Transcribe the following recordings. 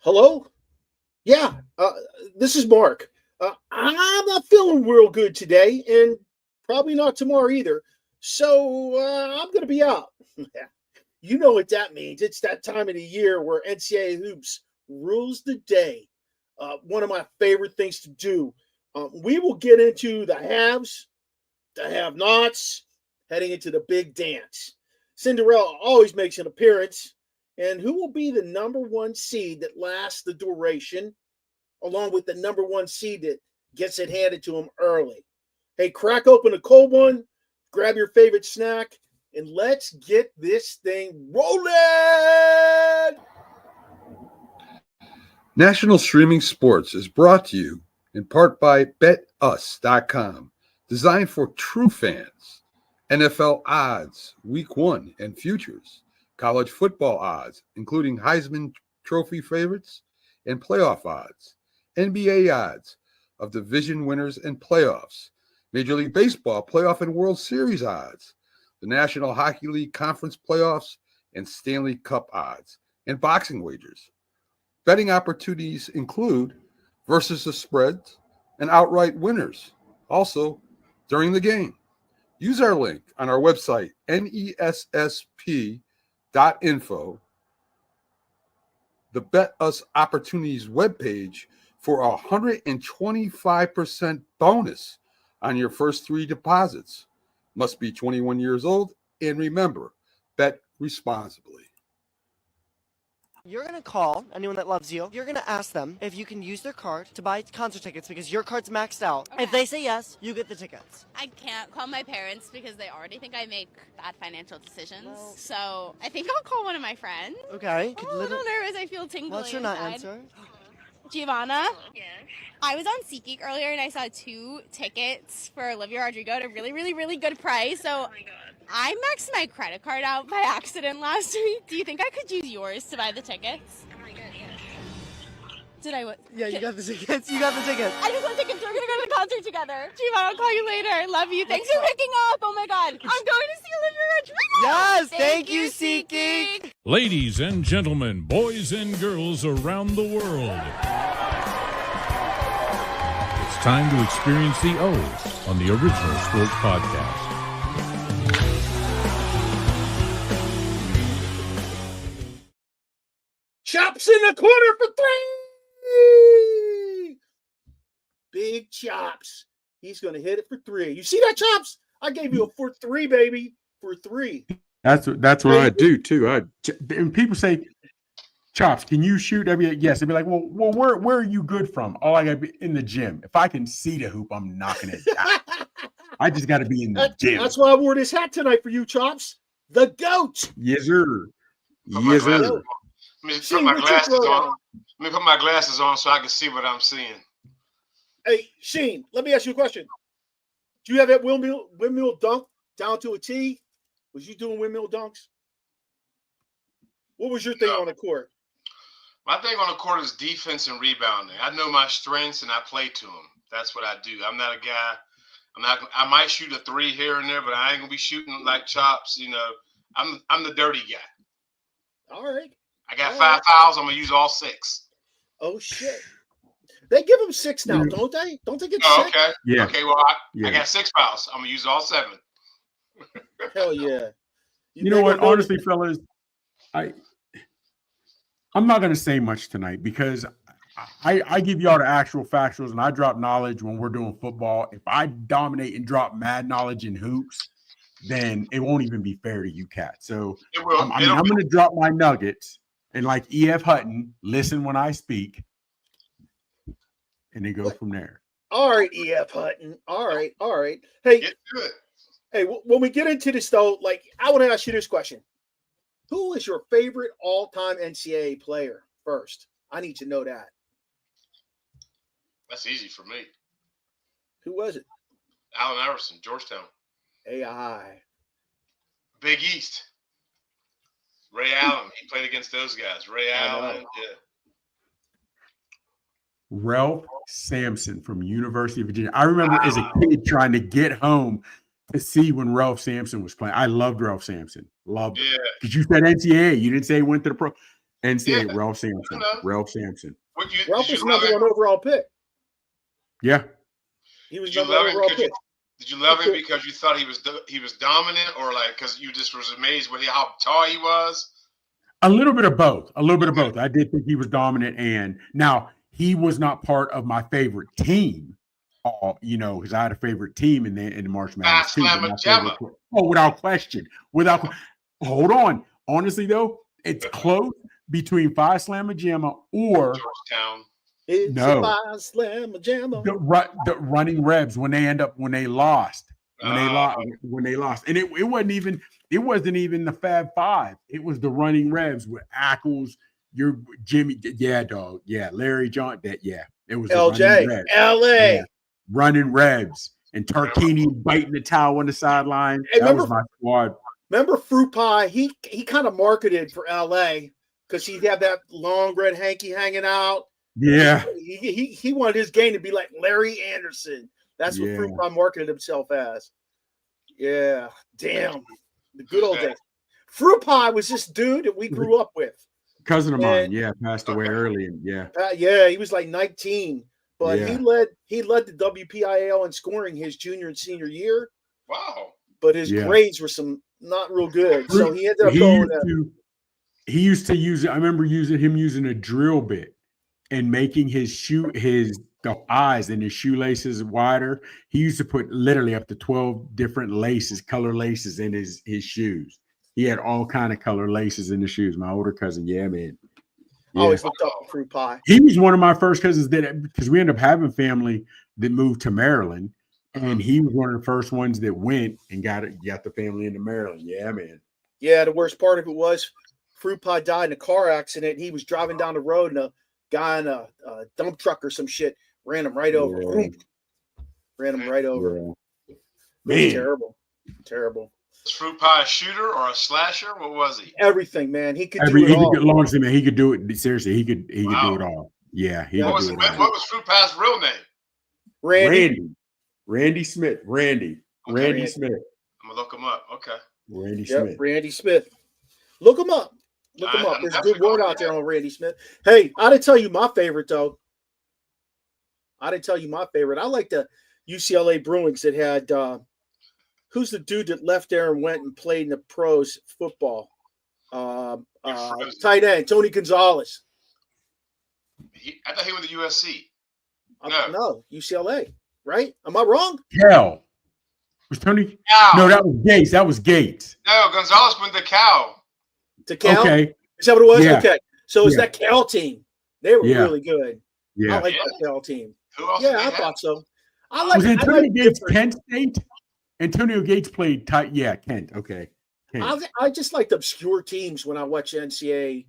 Hello? Yeah, this is Mark. I'm not feeling real good today, and probably not tomorrow either. So I'm going to be out. You know what that means. It's that time of the year where NCAA hoops rules the day. One of my favorite things to do. We will get into the haves, the have-nots, heading into the big dance. Cinderella always makes an appearance. And who will be the number one seed that lasts the duration, along with the number one seed that gets it handed to them early? Hey, crack open a cold one, grab your favorite snack, and let's get this thing rolling! National Streaming Sports is brought to you in part by BetUs.com, designed for true fans. NFL odds, Week 1 and futures. College football odds, including Heisman Trophy favorites and playoff odds. NBA odds of division winners and playoffs. Major League Baseball playoff and World Series odds. The National Hockey League Conference playoffs and Stanley Cup odds. And boxing wagers. Betting opportunities include versus the spreads and outright winners. Also, during the game. Use our link on our website, NESSP.info, the Bet Us Opportunities webpage, for a 125% bonus on your first 3 deposits. Must be 21 years old, and remember, bet responsibly. You're going to call anyone that loves you. You're going to ask them if you can use their card to buy concert tickets because your card's maxed out. Okay. If they say yes, you get the tickets. I can't call my parents because they already think I make bad financial decisions. Well, so I think I'll call one of my friends. Okay. I'm a little nervous. I feel tingling. What's your nut answer? Giovanna? Yes. I was on SeatGeek earlier and I saw 2 tickets for Olivia Rodrigo at a really, really, really good price. So Oh my god. I maxed my credit card out by accident last week. Do you think I could use yours to buy the tickets? Oh my god, yes. Did I what? Yeah, you got the tickets. You got the tickets. I just want tickets. We're going to go to the concert together. Giovanna, I'll call you later. Love you. Thanks for picking up. Oh my god. I'm going to see Olivia Rodrigo. Yes, thank you, SeatGeek. Ladies and gentlemen, boys and girls around the world, it's time to experience the O's on the Original Sports Podcast. Chops in the corner for 3! Big Chops. He's going to hit it for 3. You see that, Chops? I gave you a for 3, baby. For 3. That's what I do too. And people say, Chops, can you shoot? I'd be like, yes. I'd be like, well, where are you good from? Oh, I got to be in the gym. If I can see the hoop, I'm knocking it down. I just got to be in the gym. That's why I wore this hat tonight for you, Chops. The GOAT. Yes, sir. Yes, sir. Let me put my glasses on. Let me put my glasses on so I can see what I'm seeing. Hey, Sheen, let me ask you a question. Do you have that windmill dunk down to a T? Was you doing windmill dunks? What was your thing on the court? My thing on the court is defense and rebounding. I know my strengths and I play to them. That's what I do. I'm not a guy. I might shoot a 3 here and there, but I ain't gonna be shooting like Chops. You know, I'm the dirty guy. All right. I got 5 fouls. I'm gonna use all 6. Oh shit! They give them 6 now, don't they? Don't they get 6? Okay. Yeah. Okay. Well, I got 6 fouls. I'm gonna use all 7. Hell yeah! You know what? Honestly, fellas, I'm not gonna say much tonight because I give y'all the actual factuals and I drop knowledge when we're doing football. If I dominate and drop mad knowledge in hoops, then it won't even be fair to you cats. So I'm going to drop my nuggets and like E.F. Hutton, listen when I speak, and then go from there. All right, E.F. Hutton. All right. Hey, when we get into this though, like I want to ask you this question: who is your favorite all-time NCAA player? First, I need to know that. That's easy for me. Who was it? Allen Iverson, Georgetown. AI. Big East. Ray Allen. He played against those guys. Ray Allen. Yeah. Ralph Sampson from University of Virginia. I remember as a kid trying to get home to see when Ralph Sampson was playing. I loved Ralph Sampson. Loved it. Because you said NCAA. You didn't say he went to the pro. NCAA, Yeah. Ralph Sampson. I know. Ralph Sampson. What you, Ralph did was you love number him? one overall pick. Yeah. He was Did you number love one him overall because pick. did you love him because you thought he was dominant, or like because you just was amazed with how tall he was? A little bit of both. A little bit of both. I did think he was dominant, and now he was not part of my favorite team. Because I had a favorite team in the March Madness too. But my favorite, without question. Hold on. Honestly, though, it's close between Phi Slamma Jamma or Georgetown. It's no. a Phi Slamma Jamma. The running Rebs when they lost. When they lost. And it wasn't even the Fab Five. It was the running Rebs with Ackles, your Jimmy, dog. Yeah, Larry John. It was LJ, the running Rebs. LA. Yeah, running Rebs. And Tarkini biting the towel on the sideline. Hey, that was my squad. Remember Fruit Pie? He kind of marketed for LA because he'd have that long red hanky hanging out. Yeah. He wanted his game to be like Larry Anderson. That's what Fruit Pie marketed himself as. Yeah. Damn. The good old days. Fruit Pie was this dude that we grew up with. Cousin of mine, passed away early. He was like 19. But he led the WPIAL in scoring his junior and senior year. Wow. But his grades were not real good. So he ended up going he used to use it. I remember him using a drill bit and making the eyes and his shoelaces wider. He used to put literally up to 12 different color laces in his shoes. He had all kind of color laces in the shoes. My older cousin, man. I always looked up to Fruit Pie. He was one of my first cousins because we ended up having family that moved to Maryland, and he was one of the first ones that went and got the family into Maryland. Yeah, man. Yeah, the worst part of it was Fruit Pie died in a car accident. He was driving down the road, and a guy in a dump truck or some shit ran him right over. Ran him right over. Yeah. Man, terrible. Was Fruit Pie a shooter or a slasher? What was he? Everything, man. He could do it all. Man, he could do it. Seriously, he could do it all. Yeah, what was Fruit Pie's real name? Randy Smith. Randy Smith. I'm gonna look him up. Okay. Smith. Randy Smith. Look him up. There's a good word out there on Randy Smith. Hey, I didn't tell you my favorite, though. I like the UCLA Bruins that had who's the dude that left there and went and played in the pros football? Tight end, Tony Gonzalez. I thought he went to USC. No, UCLA, right? Am I wrong? Cal. Was Tony? Cal. No, that was Gates. No, Gonzalez went to Cal. To Cal? Okay. Is that what it was? Yeah. Okay. So it's that Cal team. They were really good. Yeah. I like that Cal team. Who else I thought so. Was Antonio Gates Kent State? Antonio Gates played tight. Yeah, Kent. Okay. Kent. I just liked obscure teams when I watch NCAA.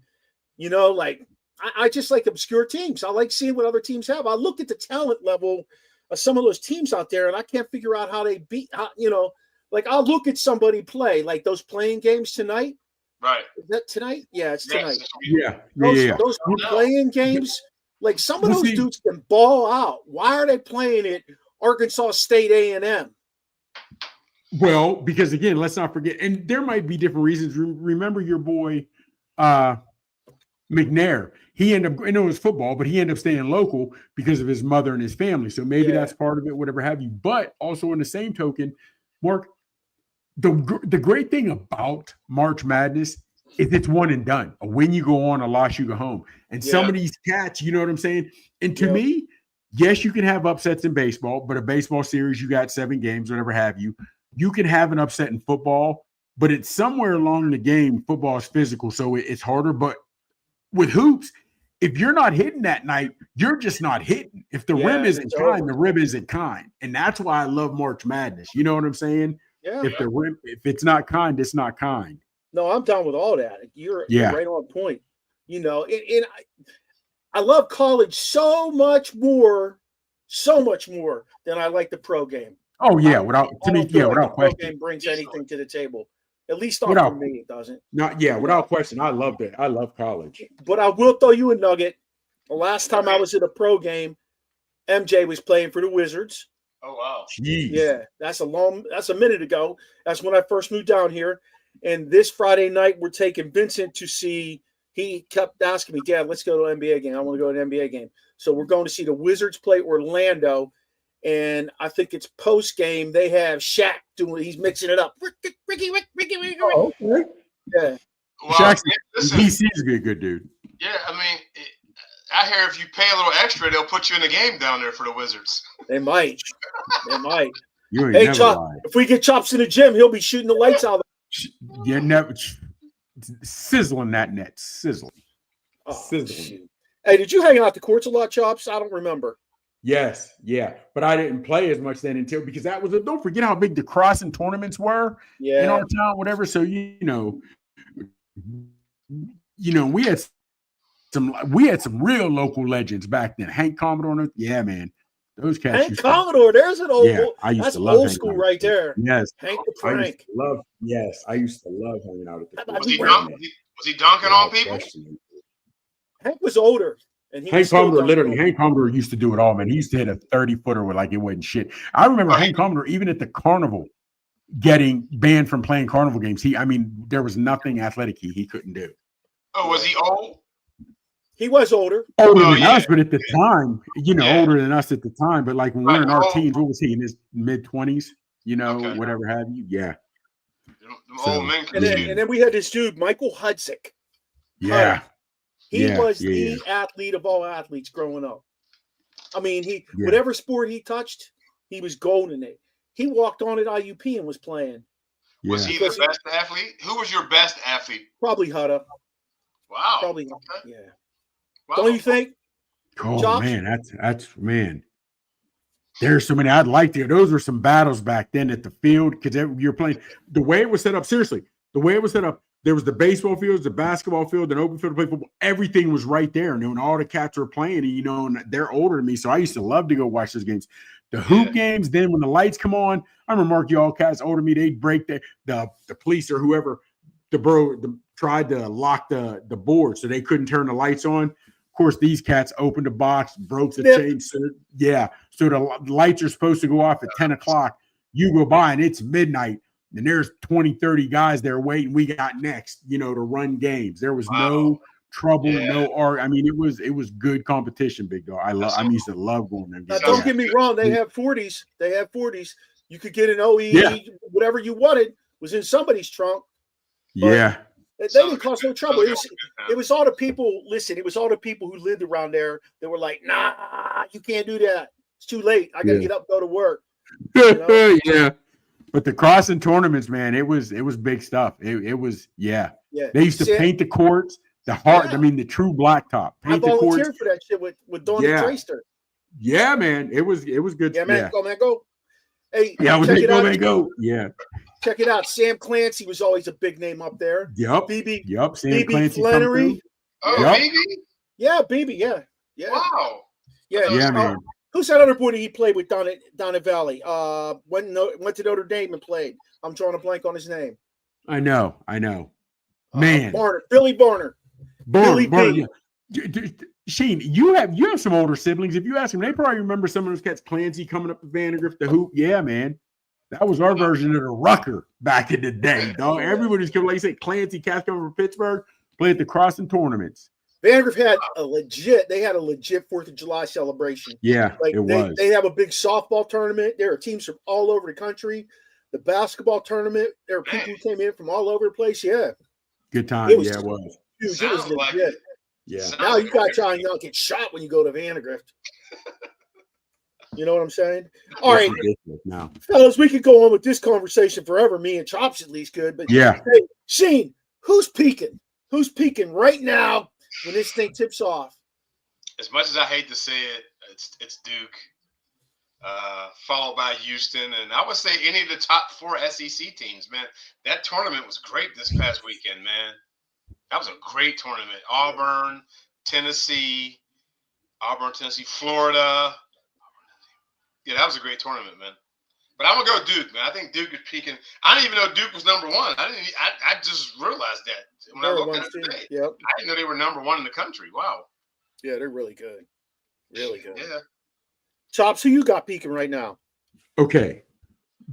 I just like obscure teams. I like seeing what other teams have. I look at the talent level of some of those teams out there, and I can't figure out how they beat. I'll look at somebody play, like those playing games tonight. Right. Is that tonight? Yeah, it's tonight. Yeah. Those playing games, like some of those dudes can ball out. Why are they playing at Arkansas State A&M? Well, because again, let's not forget, and there might be different reasons. Remember your boy McNair. He ended up, I know it was football, but he ended up staying local because of his mother and his family. So maybe that's part of it, whatever have you. But also in the same token, Mark, the great thing about March Madness is it's one and done. A win you go on, a loss you go home. And some of these cats, you know what I'm saying? And to me, yes, you can have upsets in baseball, but a baseball series, you got 7 games, whatever have you. You can have an upset in football, but it's somewhere along the game. Football is physical, so it's harder. But with hoops, if you're not hitting that night, you're just not hitting. If the rim isn't kind, the rim isn't kind. And that's why I love March Madness. You know what I'm saying? Yeah. If it's not kind, it's not kind. No, I'm down with all that. You're right on point. And I love college so much more than I like the pro game. Oh yeah, without question. The pro game brings anything to the table. At least for me, it doesn't. Without question. I love that. I love college. But I will throw you a nugget. The last time I was at a pro game, MJ was playing for the Wizards. Oh wow! Jeez. Yeah, that's a minute ago. That's when I first moved down here. And this Friday night, we're taking Vincent to see he kept asking me, Dad, let's go to an NBA game. I want to go to an NBA game. So we're going to see the Wizards play Orlando. And I think it's post game. They have Shaq doing. He's mixing it up. Ricky. Oh, okay. Yeah. Well, Shaq's listen, DC is a good dude. yeah, I mean, I hear if you pay a little extra, they'll put you in the game down there for the Wizards. They might. They might. You ain't Hey, never Chop, lied. if we get Chops in the gym, he'll be shooting the lights out. You're never sizzling that net. Sizzling. Oh, Sizzling. shoot. Hey, did you hang out the courts a lot, Chops? I don't remember. Yes, yeah, but I didn't play as much then until because that was a, don't forget how big the crossing tournaments were in our town, whatever. So you know, we had some real local legends back then. Hank Commodore, yeah, man, those cats. Hank Commodore, there's an old. Yeah, I used that's to love old Hank school Commodore. right there. Yes, Hank the I used Frank. to love. Yes, I used to love hanging out at the. Was Was he dunking on people? Hank was older. And he Hank Commodore used to do it all, man. He used to hit a 30-footer with like it wasn't shit. I remember Hank Commodore, even at the carnival, getting banned from playing carnival games. There was nothing athletic he couldn't do. Oh, was he old? He was older. Older than us, but at the time, older than us at the time. But like when we're in our teens, what was he in his mid-20s? Whatever have you. Yeah. Old men and then we had this dude, Michael Hudzik. Yeah. He was the athlete of all athletes growing up. I mean, whatever sport he touched, he was gold in it. He walked on at IUP and was playing. Yeah. Was he the best athlete? Who was your best athlete? Probably Hutta. Wow. Probably, okay. Yeah. Wow. Don't you think? Oh, Chops? man, that's man. There's so many. I'd like to. Those were some battles back then at the field because you're playing. The way it was set up, seriously, there was the baseball fields, the basketball field, an open field to play football. Everything was right there. And when all the cats were playing, and they're older than me. So I used to love to go watch those games. The hoop games, then when the lights come on, I remember Mark, y'all cats older than me, they'd break the police or whoever, tried to lock the board so they couldn't turn the lights on. Of course, these cats opened the box, broke the chain. So the lights are supposed to go off at 10 o'clock. You go by and it's midnight. And there's 20, 30 guys there waiting. We got next, to run games. There was no trouble, no art. I mean, it was good competition, big dog. I used to love going there. Now, don't get me wrong. They have 40s. You could get an OE, whatever you wanted was in somebody's trunk. Yeah. They didn't cause no trouble. It was all the people. Listen, it was all the people who lived around there that were like, "Nah, you can't do that. It's too late. I got to get up, and go to work." Yeah. But the crossing tournaments, man, it was big stuff. It was. They used to paint the courts, the true blacktop. I volunteered for that shit with Dawn and Tracer. Yeah, man, it was good. Yeah, man, go. Hey, go. Yeah. Check it out. Sam Clancy was always a big name up there. Yep. Sam Clancy. Flannery. Oh, BB? Yeah, BB. Yeah. Wow. Yeah, man. Who's that other boy that he played with down at Valley? Went to Notre Dame and played. I'm drawing a blank on his name. I know. Man. Billy Barner. Billy B. Shane, you have some older siblings. If you ask them, they probably remember some of those cats. Clancy coming up to Vandergrift, the hoop. Yeah, man. That was our version of the Rucker back in the day, dog. Everybody's coming, like you said, Clancy cats coming from Pittsburgh, played the crossing tournaments. Vandergrift had a legit 4th of July celebration. Yeah, it was. They have a big softball tournament. There are teams from all over the country. The basketball tournament, there are people who came in from all over the place. Yeah. Good time. It was. Huge. It was legit. Yeah. Now you got to try and not get shot when you go to Vandergrift. You know what I'm saying? All right. Now, fellas, we could go on with this conversation forever. Me and Chops at least could. But yeah. Hey, Shane, who's peaking? Who's peaking right now when this thing tips off? As much as I hate to say it, it's Duke, followed by Houston, and I would say any of the top 4 SEC teams, man. That tournament was great this past weekend, man. That was a great tournament. Auburn, Tennessee, Florida. Yeah, that was a great tournament, man. But I'm gonna go Duke, man. I think Duke is peaking. I didn't even know Duke was number 1. I just realized that when I looked at it today. Yep. I didn't know they were number 1 in the country. Wow. Yeah, they're really good. Really good. Yeah. Chops, who you got peaking right now? Okay.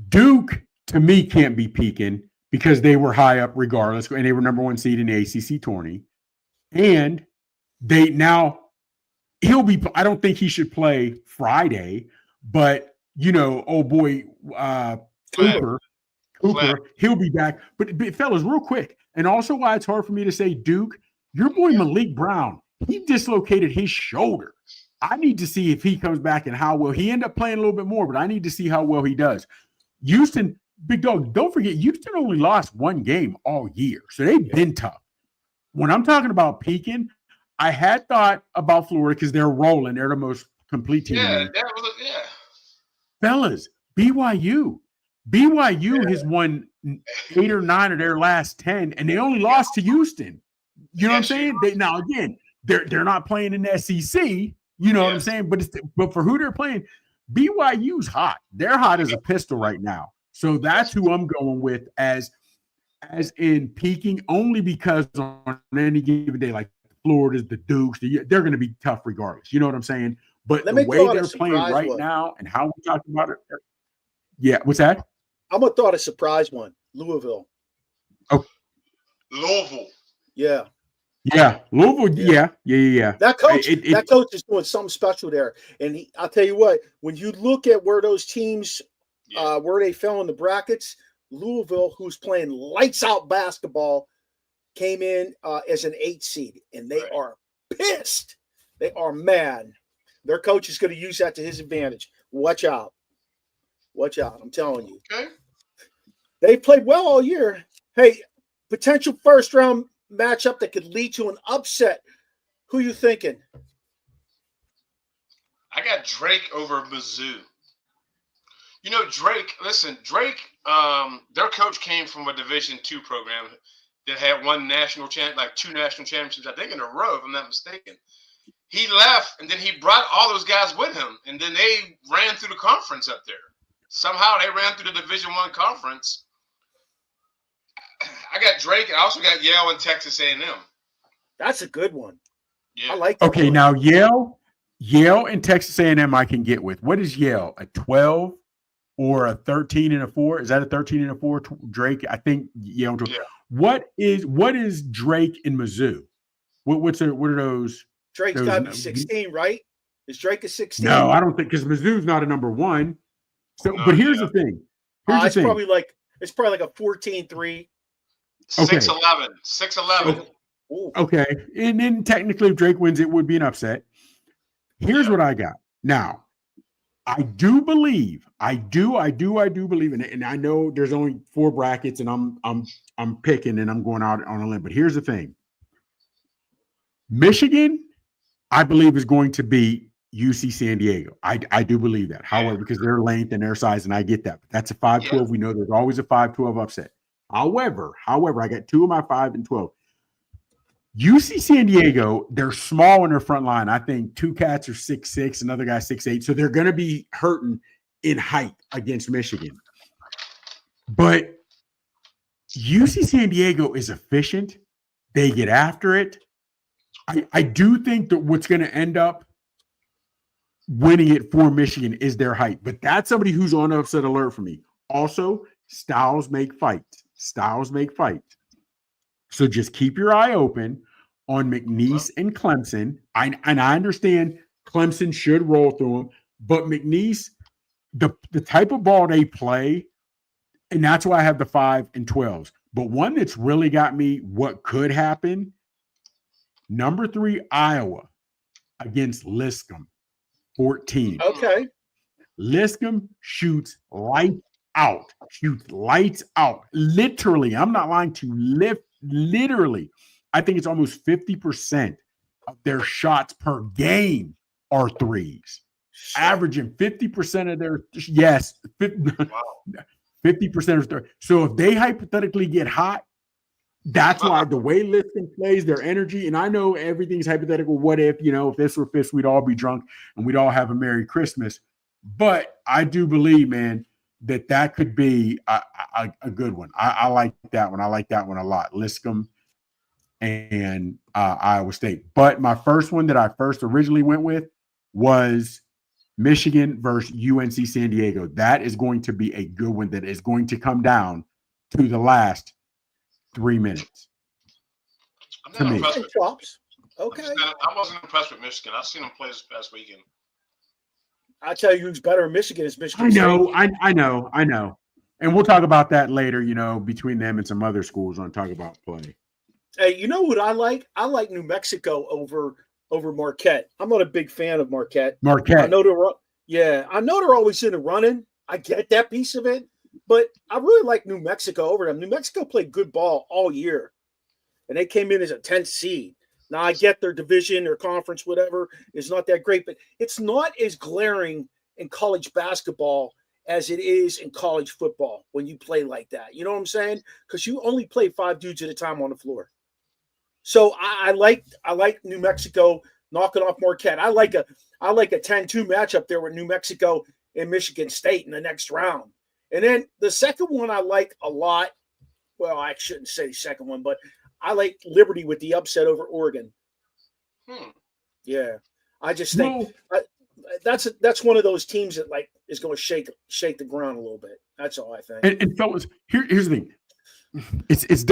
Duke, to me, can't be peaking because they were high up regardless, and they were number 1 seed in the ACC tourney. And I don't think he should play Friday, but oh boy, Cooper, he'll be back. But fellas, real quick, and also why it's hard for me to say Duke, your boy Malik Brown, he dislocated his shoulder. I need to see if he comes back and how well he end up playing a little bit more, but I need to see how well he does. Houston, big dog, don't forget, Houston only lost one game all year, so they've been tough. When I'm talking about peaking, I had thought about Florida because they're rolling. They're the most complete team. Yeah. Fellas, BYU has won 8 or 9 of their last 10, and they only lost to Houston. You know what I'm saying? Now, again, they're not playing in the SEC. You know what I'm saying? But for who they're playing, BYU's hot. They're hot as a pistol right now. So that's who I'm going with as in peaking, only because on any given day, like Florida's, the Dukes, they're going to be tough regardless. You know what I'm saying? But the way they're playing right now and how we talk about it. Yeah, what's that? I'm going to throw out a surprise one. Louisville. Oh. Louisville. Yeah. Yeah. Louisville. Yeah. That coach is doing something special there. And I'll tell you what, when you look at where those teams, where they fell in the brackets, Louisville, who's playing lights out basketball, came in as an 8 seed, and they are pissed. They are mad. Their coach is going to use that to his advantage. Watch out. Watch out. I'm telling you. Okay. They played well all year. Hey, potential first-round matchup that could lead to an upset. Who you thinking? I got Drake over Mizzou. Drake, their coach came from a Division II program that had won national two national championships, I think, in a row, if I'm not mistaken. He left, and then he brought all those guys with him, and then they ran through the conference up there. Somehow they ran through the Division I conference. I got Drake, and I also got Yale and Texas A&M. That's a good one. Yeah. I like that. Okay, now Yale and Texas A&M I can get with. What is Yale? A 12 or a 13-4? Is that a 13-4 Drake? I think Yale. Yeah. What is Drake in Mizzou? What are those? Drake's got to be 16, right? Is Drake a 16? No, I don't think, because Mizzou's not a number 1. So, but here's the thing. It's probably like a 14-3. 6-11. 6-11. Okay. And then technically if Drake wins, it would be an upset. Here's what I got. Now, I do believe, and I know there's only 4 brackets, and I'm picking and I'm going out on a limb. But here's the thing. Michigan, I believe, is going to beat UC San Diego. I do believe that. However, because their length and their size, and I get that. But that's a 5-12. Yeah. We know there's always a 5-12 upset. However, I got 2 of my 5 and 12. UC San Diego, they're small in their front line. I think 2 cats are 6'6", another guy 6'8". So they're going to be hurting in height against Michigan. But UC San Diego is efficient. They get after it. I do think that what's going to end up winning it for Michigan is their height. But that's somebody who's on upset alert for me. Also, styles make fights. So just keep your eye open on McNeese and Clemson. I understand Clemson should roll through them, but McNeese, the type of ball they play, and that's why I have the 5 and 12s. But one that's really got me what could happen, number 3, Iowa against Liscum, 14. Okay. Liscum shoots lights out. Literally, I'm not lying to you. Literally, I think it's almost 50% of their shots per game are threes, averaging 50% of their 50% of their. So if they hypothetically get hot, that's why the way Liscum plays, their energy, and I know everything's hypothetical. What if, if this were fifth, we'd all be drunk and we'd all have a Merry Christmas. But I do believe, man, that could be a good one. I like that one. I like that one a lot. Liscum and Iowa State. But my first one that I originally went with was Michigan versus UNC San Diego. That is going to be a good one that is going to come down to the last 3 minutes. To me. Okay. I wasn't impressed with Michigan. I've seen them play this past weekend. I tell you who's better in Michigan is Michigan I know, State. I know. And we'll talk about that later, between them and some other schools on Talk About Play. Hey, you know what I like? I like New Mexico over Marquette. I'm not a big fan of Marquette. I know they're always in the running. I get that piece of it, but I really like New Mexico over them. New Mexico played good ball all year, and they came in as a 10th seed. Now, I get their division, their conference, whatever, is not that great, but it's not as glaring in college basketball as it is in college football when you play like that. You know what I'm saying? Because you only play 5 dudes at a time on the floor. So I like New Mexico knocking off Marquette. I like a 10-2 matchup there with New Mexico and Michigan State in the next round. And then the second one I like a lot. Well, I shouldn't say the second one, but I like Liberty with the upset over Oregon. Yeah, I just think that's one of those teams that is going to shake the ground a little bit. That's all I think. And fellas, here's the thing. It's a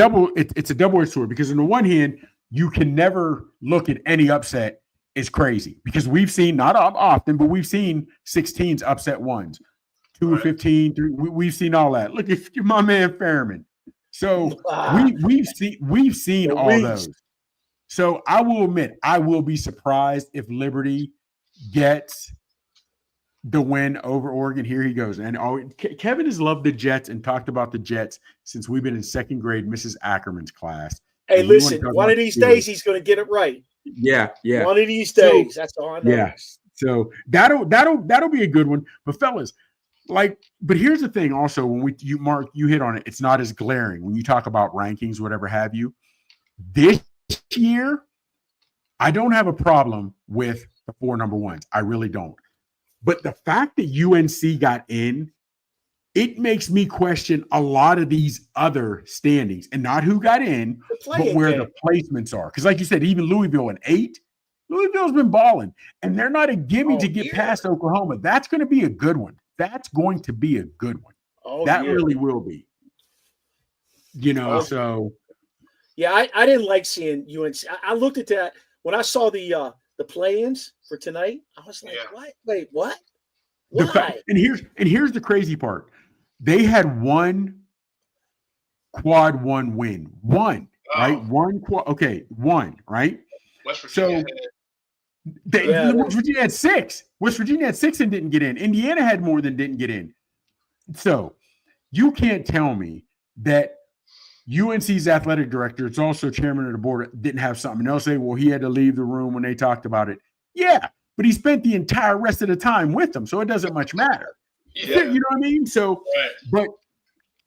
double-edged sword, because on the one hand, you can never look at any upset as crazy, because we've seen, not often, but we've seen 16s upset ones, 2-15, 3. We've seen all that. Look at my man Fairman. So we've seen all those. So I will admit, I will be surprised if Liberty gets the win over Oregon. Here he goes. And Kevin has loved the Jets and talked about the Jets since we've been in second grade, Mrs. Ackerman's class. Hey, listen, one of these days he's going to get it right. Yeah. One of these days. That's all I know. Yeah. So that'll be a good one. But fellas, but here's the thing also, when Mark, you hit on it, it's not as glaring when you talk about rankings, whatever have you. This year, I don't have a problem with the 4 number ones. I really don't. But the fact that UNC got in, it makes me question a lot of these other standings, and not who got in, but where the placements are. Because like you said, even Louisville in 8, Louisville's been balling, and they're not a gimme to get past Oklahoma. That's going to be a good one. That's going to be a good one. That really will be. So. Yeah, I didn't like seeing UNC. I looked at that when I saw the play-ins for tonight. I was like, what? Wait, what? Why? And here's the crazy part. They had one quad 1 win. One, right? One quad. Okay, one, right? West Virginia. West Virginia had 6. West Virginia had 6 and didn't get in. Indiana had more than didn't get in. So you can't tell me that UNC's athletic director, it's also chairman of the board, didn't have something. They'll say, well, he had to leave the room when they talked about it. Yeah, but he spent the entire rest of the time with them, so it doesn't much matter. Yeah. You know what I mean? So,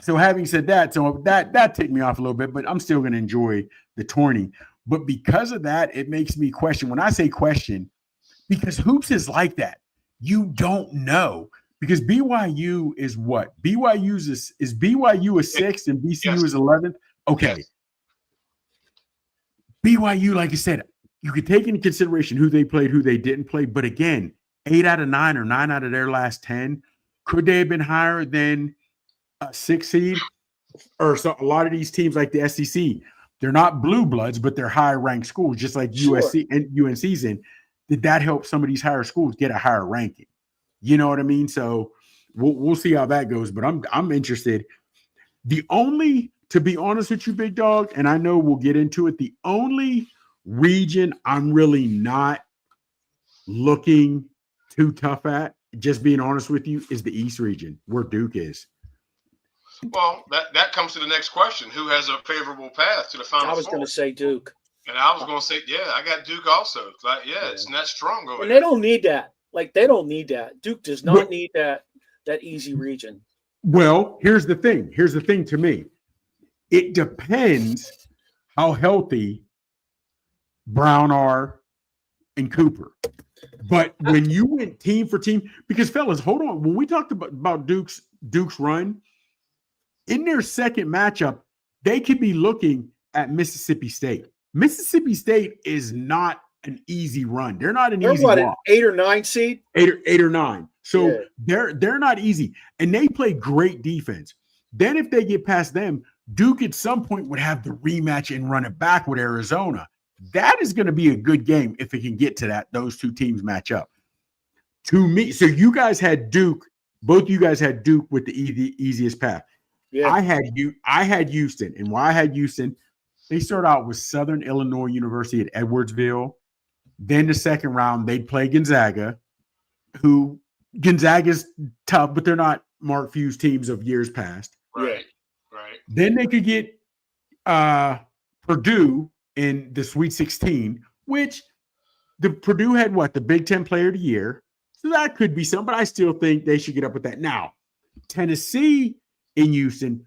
so having said that, so that ticked me off a little bit, but I'm still going to enjoy the tourney. But because of that, it makes me question. When I say question, because hoops is like that. You don't know. Because BYU is what? BYU is BYU a 6th and BCU is 11th? Okay. Yes. BYU, like I said, you could take into consideration who they played, who they didn't play. But again, 8 out of 9 or 9 out of their last 10. Could they have been higher than a 6 seed? Or so a lot of these teams like the SEC, they're not blue bloods, but they're higher ranked schools, just like USC and UNC's in. Did that help some of these higher schools get a higher ranking? You know what I mean? So we'll see how that goes. But I'm interested. To be honest with you, big dog, and I know we'll get into it, the only region I'm really not looking too tough at, just being honest with you, is the East region, where Duke is. Well, that comes to the next question. Who has a favorable path to the Final Four? I was going to say Duke. And I was going to say, I got Duke also. It's not strong over there. And they don't need that. They don't need that. Duke does not need that easy region. Well, here's the thing. Here's the thing to me. It depends how healthy Brown are and Cooper. But when you went team for team, because fellas, hold on. When we talked about Duke's run, in their second matchup, they could be looking at Mississippi State. Mississippi State is not an easy run. They're not an easy walk. An 8 or 9 seed? 8 or 9. So they're not easy. And they play great defense. Then if they get past them, Duke at some point would have the rematch and run it back with Arizona. That is going to be a good game if it can get to that. Those two teams match up. To me, so you guys had Duke. Both you guys had Duke with the easiest path. Yeah. I had Houston, and why I had Houston, they start out with Southern Illinois University at Edwardsville. Then the second round, they'd play Gonzaga, who Gonzaga's tough, but they're not Mark Few's teams of years past. Right. Then they could get Purdue in the Sweet 16, which the Purdue had the Big Ten Player of the Year. So that could be some, but I still think they should get up with that. Now, Tennessee in Houston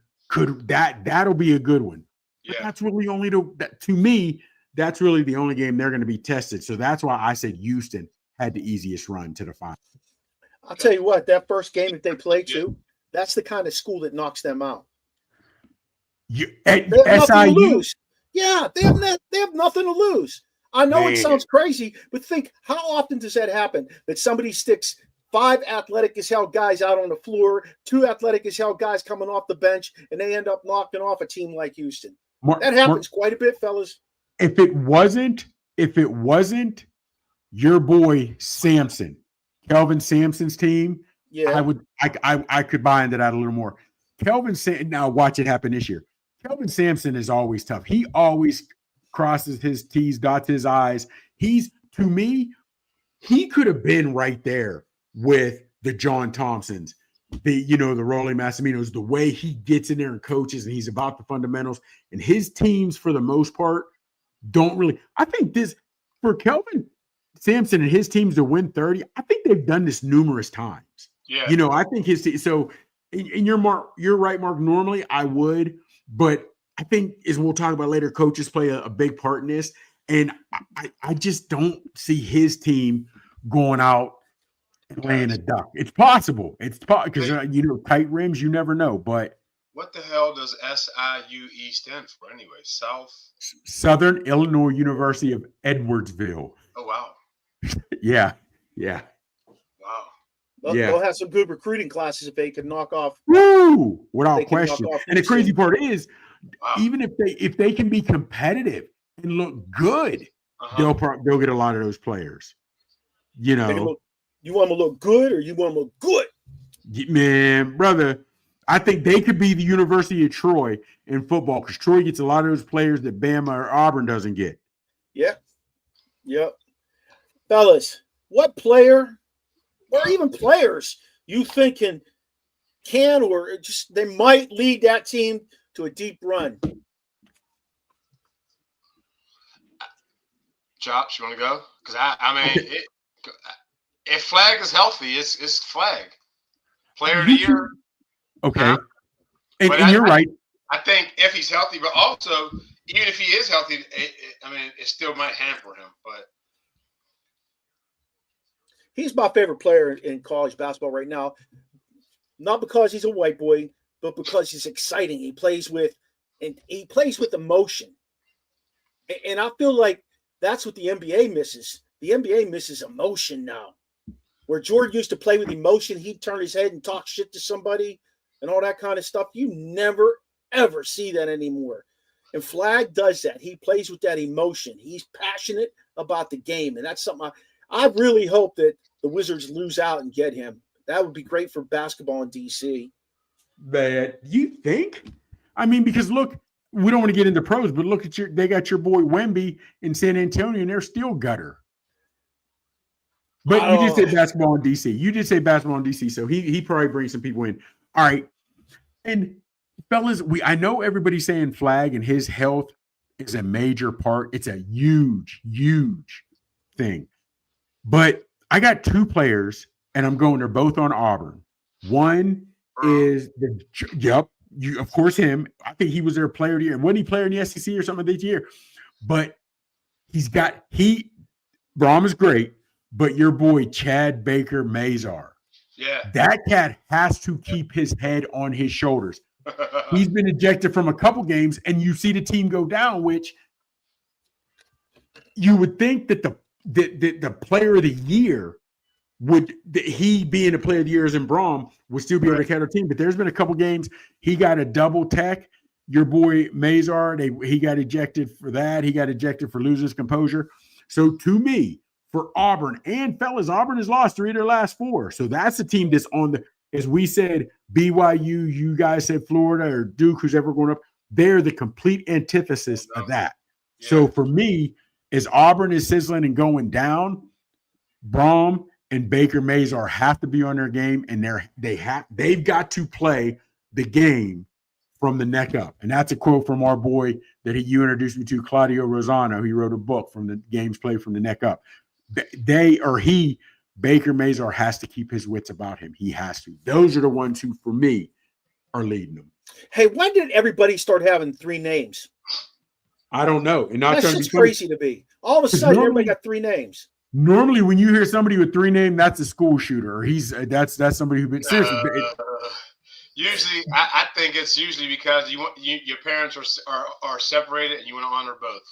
that'll be a good one. But that's really to me, that's really the only game they're going to be tested. So that's why I said Houston had the easiest run to the final. I'll tell you what, that first game that they play to, that's the kind of school that knocks them out. They have nothing to lose. Yeah, they have nothing to lose. I know it sounds crazy, but think, how often does that happen? That somebody sticks 5 athletic as hell guys out on the floor, 2 athletic as hell guys coming off the bench, and they end up knocking off a team like Houston. That happens quite a bit, fellas. If it wasn't your boy Sampson, Kelvin Sampson's team, I could buy into that a little more. Now watch it happen this year. Kelvin Sampson is always tough. He always crosses his T's, dots his I's. To me, he could have been right there with the John Thompsons, the Rolly Massiminos, the way he gets in there and coaches, and he's about the fundamentals. And his teams, for the most part, don't really. I think this for Kelvin Sampson and his teams to win 30. I think they've done this numerous times. Yeah, I think his team. So, in your Mark, you're right, Mark. Normally, I would, but I think, as we'll talk about later, coaches play a big part in this, and I just don't see his team going out and laying a duck. It's possible. It's because tight rims, you never know. But what the hell does SIUE stand for anyway? Southern Illinois University of Edwardsville. Oh wow. Yeah. Wow. They'll have some good recruiting classes if they can knock off. Woo! Without question. And the crazy part is, even if they can be competitive and look good, they'll get a lot of those players. You want them to look good, or you want them to look good? Man, brother, I think they could be the University of Troy in football, because Troy gets a lot of those players that Bama or Auburn doesn't get. Yeah. Yep. Fellas, what player, or even players, you think can or just they might lead that team to a deep run? Chops, you want to go? Because if Flag is healthy, it's Flag. Player of the year. Okay. And you're right. I think if he's healthy, but also, even if he is healthy, it still might hamper him. But he's my favorite player in college basketball right now. Not because he's a white boy, but because he's exciting. He plays with emotion. And I feel like that's what the NBA misses. The NBA misses emotion now. Where Jordan used to play with emotion, he'd turn his head and talk shit to somebody and all that kind of stuff. You never, ever see that anymore. And Flag does that. He plays with that emotion. He's passionate about the game. And that's something I really hope that the Wizards lose out and get him. That would be great for basketball in D.C. Man, you think? Because look, we don't want to get into pros, but look at they got your boy Wemby in San Antonio, and they're still gutter. But you did say basketball in DC. You did say basketball in DC, so he probably brings some people in. All right. And fellas, I know everybody's saying Flag and his health is a major part. It's a huge, huge thing. But I got 2 players, and they're both on Auburn. One is of course him. I think he was their player of the year. Wasn't he player in the SEC or something this year? But Braum is great. But your boy, Chad Baker Mazar, that cat has to keep his head on his shoulders. He's been ejected from a couple games, and you see the team go down, which you would think that the player of the year he being a player of the year as in Braum would still be able to carry the team. But there's been a couple games he got a double tech, your boy Mazar, he got ejected for that. He got ejected for losing his composure. So to me, for Auburn and fellas, Auburn has lost 3 of their last 4. So that's a team that's on the, as we said, BYU, you guys said Florida or Duke, who's ever going up. They're the complete antithesis of that. Yeah. So for me, as Auburn is sizzling and going down, Braum and Baker Mazar have to be on their game, and they've got to play the game from the neck up. And that's a quote from our boy that you introduced me to, Claudio Rosano. He wrote a book from the games played from the neck up. Baker Mazar has to keep his wits about him. He has to. Those are the ones who, for me, are leading them. Hey, when did everybody start having 3 names? I don't know. And not that's just crazy to be. All of a sudden, everybody got 3 names. Normally, when you hear somebody with 3 names, that's a school shooter. Or that's somebody who's been seriously. Usually, I think it's usually because your parents are separated and you want to honor both.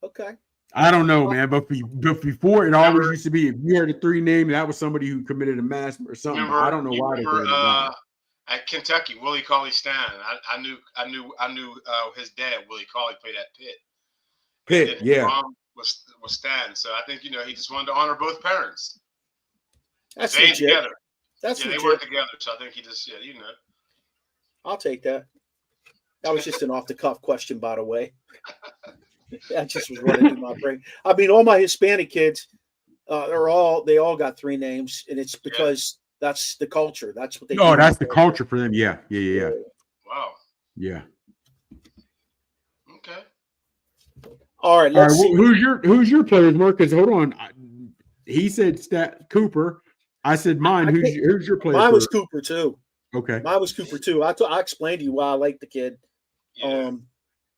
Okay. I don't know, man, but before it always used to be if you heard a 3 name, that was somebody who committed a mass or something. I don't know why they did it. At Kentucky, Willie Cauley-Stein. I knew his dad, Willie Cauley, played at Pitt. Pitt, yeah. Mom was Stan, so I think he just wanted to honor both parents. That's they legit. Together. That's legit. They work together, so I think he just I'll take that. That was just an off the cuff question, by the way. That just was running through my brain. I mean, all my Hispanic kids, they all got 3 names, and it's because that's the culture. That's what they. Oh, that's the culture for them. Yeah. Wow. Yeah. Okay. All right. Let's see. Who's your players, Mark? Because hold on, he said Cooper. I said mine. Who's your player? Mine was Cooper too. Okay. Mine was Cooper too. I explained to you why I like the kid. Yeah.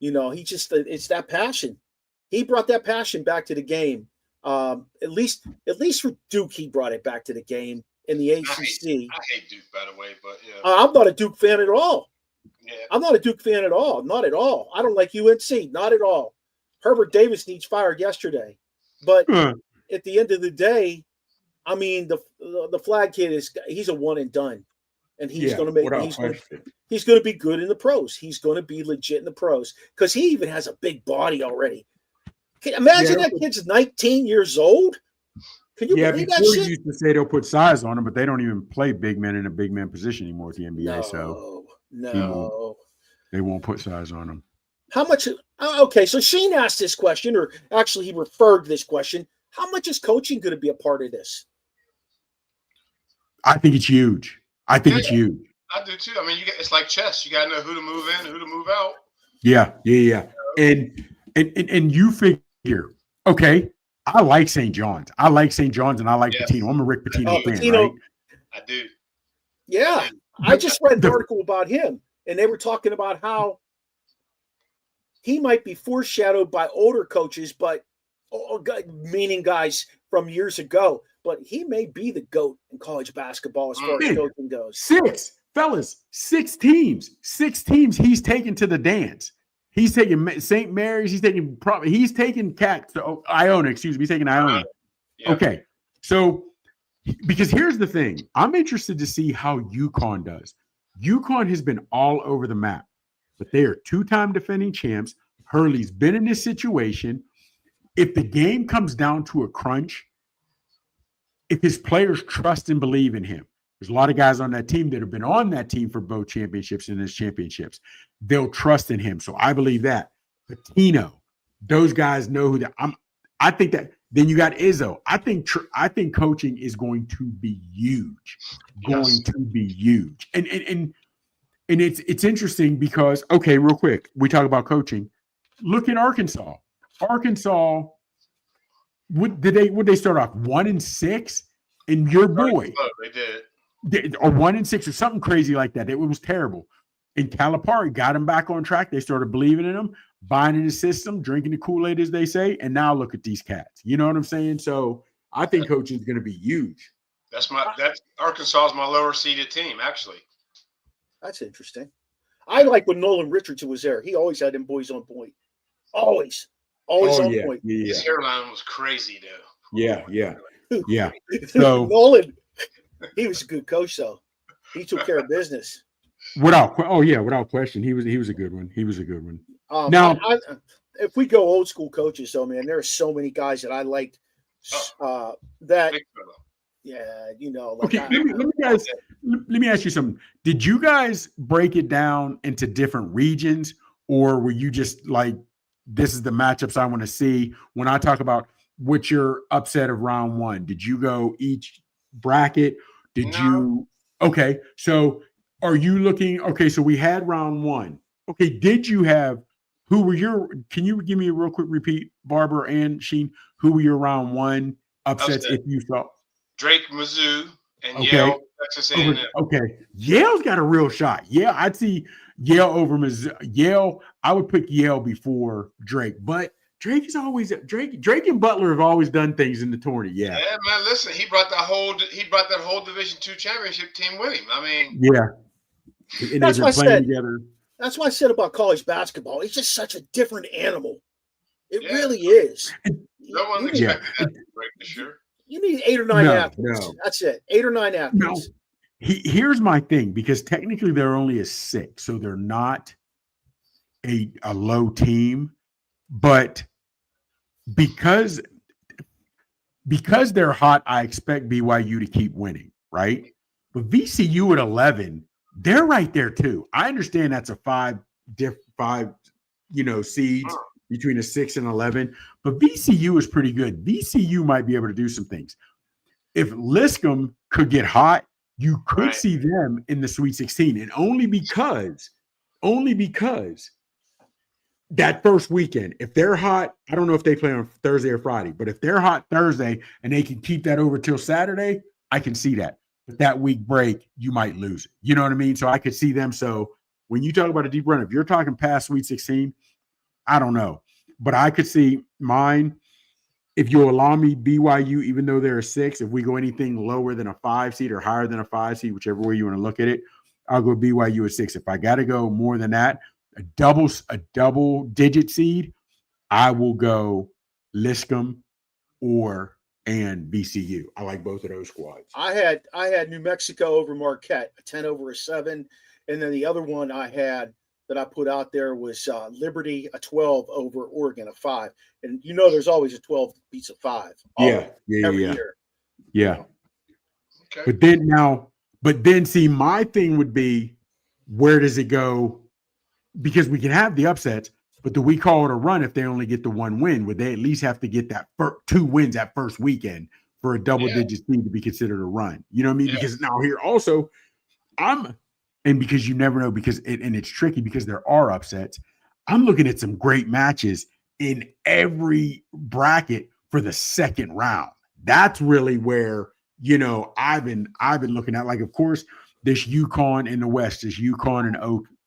He just it's that passion. He brought that passion back to the game. At least for Duke, he brought it back to the game in the ACC. I hate Duke, by the way, but yeah. I'm not a Duke fan at all. Yeah. I'm not a Duke fan at all. Not at all. I don't like UNC. Not at all. Herbert Davis needs fired yesterday. But at the end of the day, I mean, the flag kid he's a one and done. And he's going to be good in the pros. He's going to be legit in the pros because he even has a big body already. Imagine that kid's 19 years old. Can you believe that shit? You used to say they'll put size on him, but they don't even play big men in a big man position anymore with the NBA. No. They won't put size on him. How much? Okay, so Shane asked this question, or actually he referred to this question. How much is coaching going to be a part of this? I think it's huge. It's huge. I do too. I mean, it's like chess. You got to know who to move in, who to move out. Yeah. And you figure, okay, I like St. John's. And I like Pitino. I'm a Rick Pitino fan, right? I do. Yeah. I just read an article about him, and they were talking about how he might be foreshadowed by older coaches, but meaning guys from years ago. But he may be the GOAT in college basketball as far as coaching goes. 6 teams. 6 teams he's taken to the dance. He's taking St. Mary's. He's taking Iona. Excuse me. He's taking Iona. Yeah. Okay. So, because here's the thing. I'm interested to see how UConn does. UConn has been all over the map, but they are 2-time defending champs. Hurley's been in this situation. If the game comes down to a crunch, if his players trust and believe in him, there's a lot of guys on that team that have been on that team for both championships and his championships. They'll trust in him. So I believe that. Pitino, those guys know who I think that. Then you got Izzo. I think coaching is going to be huge. Going to be huge. And it's interesting because, okay, real quick, we talk about coaching. Look at Arkansas. Arkansas, would they start off 1-6? And your boy, they did, or 1-6 or something crazy like that. It was terrible. And Calipari got him back on track. They started believing in him, buying in his system, drinking the Kool-Aid, as they say. And now look at these cats. You know what I'm saying? So I think coaching is going to be huge. That's Arkansas is my lower seeded team, actually. That's interesting. I like when Nolan Richardson was there. He always had them boys on point. Always on point. Yeah. His hairline was crazy, though. Yeah. So Nolan, he was a good coach, though. He took care of business. Without question, he was a good one. He was a good one. Now, if we go old school coaches, though, man, there are so many guys that I liked. That, yeah, like okay. Let me ask you something. Did you guys break it down into different regions, or were you just like, this is the matchups I want to see? When I talk about what's your upset of round one, did you go each bracket? Did you? Okay, so are you looking? Okay, so we had round one. Okay, did you have? Who were your? Can you give me a real quick repeat, Barber and Sheen? Who were your round one upsets if you saw? Drake, Mizzou, and Yale, Texas A&M. Okay, Yale's got a real shot. Yeah, I'd see Yale over Mizzou. Yale, I would pick Yale before Drake, but Drake is always Drake and Butler have always done things in the tournament. Yeah, man. Listen, he brought that whole Division II championship team with him. I mean, yeah, and that's they've been playing together. That's why I said about college basketball. It's just such a different animal. It really is. No one expected that to break this year. You need 8 or 9 athletes. No. That's it. 8 or 9 athletes. No. Here's my thing, because technically they're only a 6, so they're not a low team, but because they're hot, I expect BYU to keep winning, right? But VCU at 11, they're right there too. I understand that's a 5 seeds between a 6 and 11, but VCU is pretty good. VCU might be able to do some things. If Liscum could get hot, you could see them in the Sweet 16, and only because that first weekend, if they're hot, I don't know if they play on Thursday or Friday, but if they're hot Thursday and they can keep that over till Saturday, I can see that. But that week break, you might lose it. You know what I mean? So I could see them. So when you talk about a deep run, if you're talking past Sweet 16, I don't know. But I could see mine. If you allow me BYU, even though they're a 6, if we go anything lower than a 5 seed or higher than a 5 seed, whichever way you want to look at it, I'll go BYU at 6. If I got to go more than that, a double digit seed, I will go Liscum and VCU. I like both of those squads. I had New Mexico over Marquette, a 10 over a 7, and then the other one I had that I put out there was Liberty, a 12 over Oregon, a 5. And there's always a 12 beats a 5. Every year. Yeah. Okay. But then see, my thing would be, where does it go? Because we can have the upsets, but do we call it a run if they only get the 1 win? Would they at least have to get that 2 wins that first weekend for a double-digit team to be considered a run? You know what I mean? Yeah. Because now here also, because you never know, and it's tricky because there are upsets. I'm looking at some great matches in every bracket for the second round. That's really where, I've been looking at, like, of course, this UConn in the West, this UConn and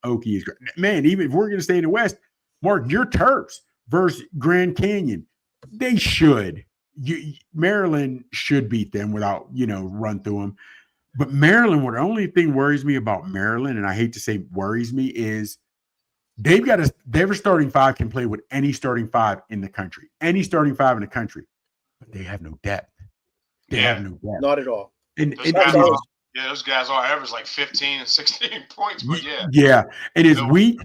Okie is great. Man, even if we're going to stay in the West, Mark, your Terps versus Grand Canyon, they should. Maryland should beat them without, run through them. But Maryland, the only thing worries me about Maryland, and I hate to say worries me, is their starting 5 can play with any starting 5 in the country. Any starting 5 in the country. But they have no depth. They have no depth. Not at all. Those guys all average like 15 and 16 points, but yeah. Yeah. And as weak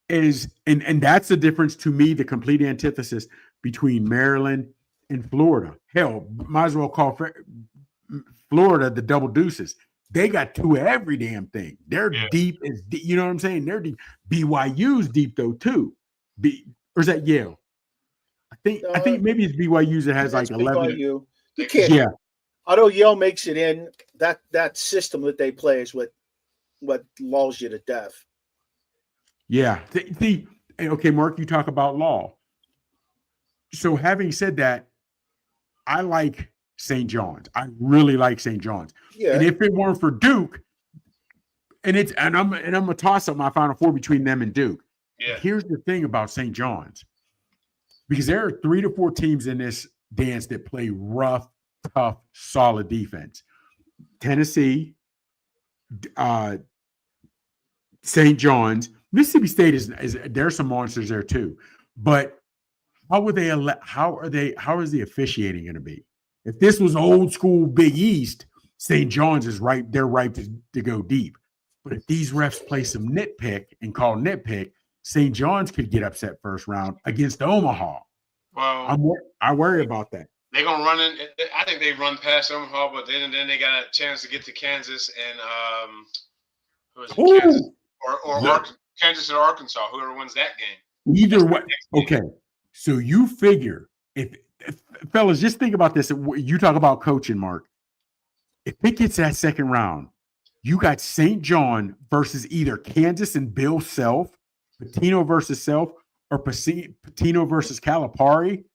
as and that's the difference to me, the complete antithesis between Maryland and Florida. Hell, might as well call Florida the double deuces. They got 2 every damn thing. They're deep as you know what I'm saying? They're deep. BYU's deep though too. Or is that Yale? I think maybe it's BYU's that has like 11. BYU. You can't. Yeah. Although Yale makes it in, that system that they play is what lulls you to death. Yeah. Okay, Mark, you talk about law. So having said that, I like St. John's. I really like St. John's. Yeah. And if it weren't for Duke, I'm gonna toss up my Final Four between them and Duke. Yeah. Here's the thing about St. John's, because there are 3 to 4 teams in this dance that play rough, tough, solid defense. Tennessee, St. John's, Mississippi State is there's some monsters there too. But how is the officiating going to be? If this was old school Big East, St. John's is right. They're right to go deep. But if these refs play some nitpick and call nitpick, St. John's could get upset first round against Omaha. Well, I worry about that. they're gonna run in. I think they run past Omaha, but then they got a chance to get to Kansas and who is it? Kansas or Kansas and Arkansas. Whoever wins that game. Either way. Okay. So you figure if fellas, just think about this. You talk about coaching, Mark. If it gets that second round, you got St. John versus either Kansas and Bill Self, Patino versus Self, or Patino versus Calipari,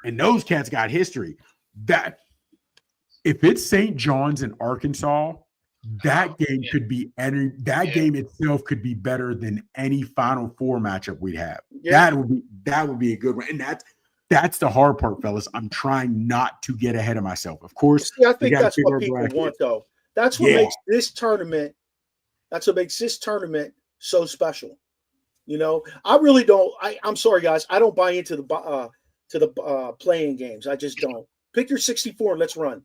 and those cats got history. That if it's St. John's in Arkansas, that game could be game itself could be better than any Final Four matchup we'd have. Yeah. That would be a good one, and that's the hard part, fellas. I'm trying not to get ahead of myself. Of course, I think that's what people want, though. That's what makes this tournament. That's what makes this tournament so special. You know, I really don't. I'm sorry, guys. I don't buy into the playing games. I just don't. Pick your 64 and let's run.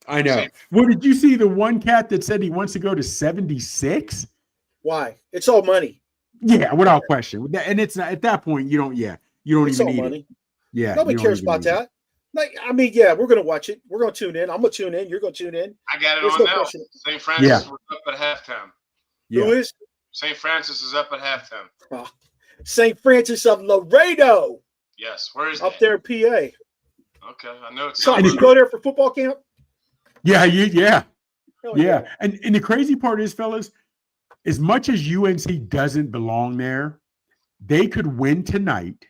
I know. Well, did you see the one cat that said he wants to go to 76? Why? It's all money. Yeah, without question. And it's not, at that point you don't. Yeah, you don't even need money. Yeah, nobody cares about that. Like, I mean, yeah, we're gonna watch it. We're gonna tune in. I'm gonna tune in. You're gonna tune in. I got it on now. St. Francis was up at halftime. Yeah. Who is? St. Francis is up at halftime. Oh, St. Francis of Laredo. Yes, where is up there in PA? Okay, I know it's. So you go there for football camp? Yeah. And the crazy part is, fellas, as much as UNC doesn't belong there, they could win tonight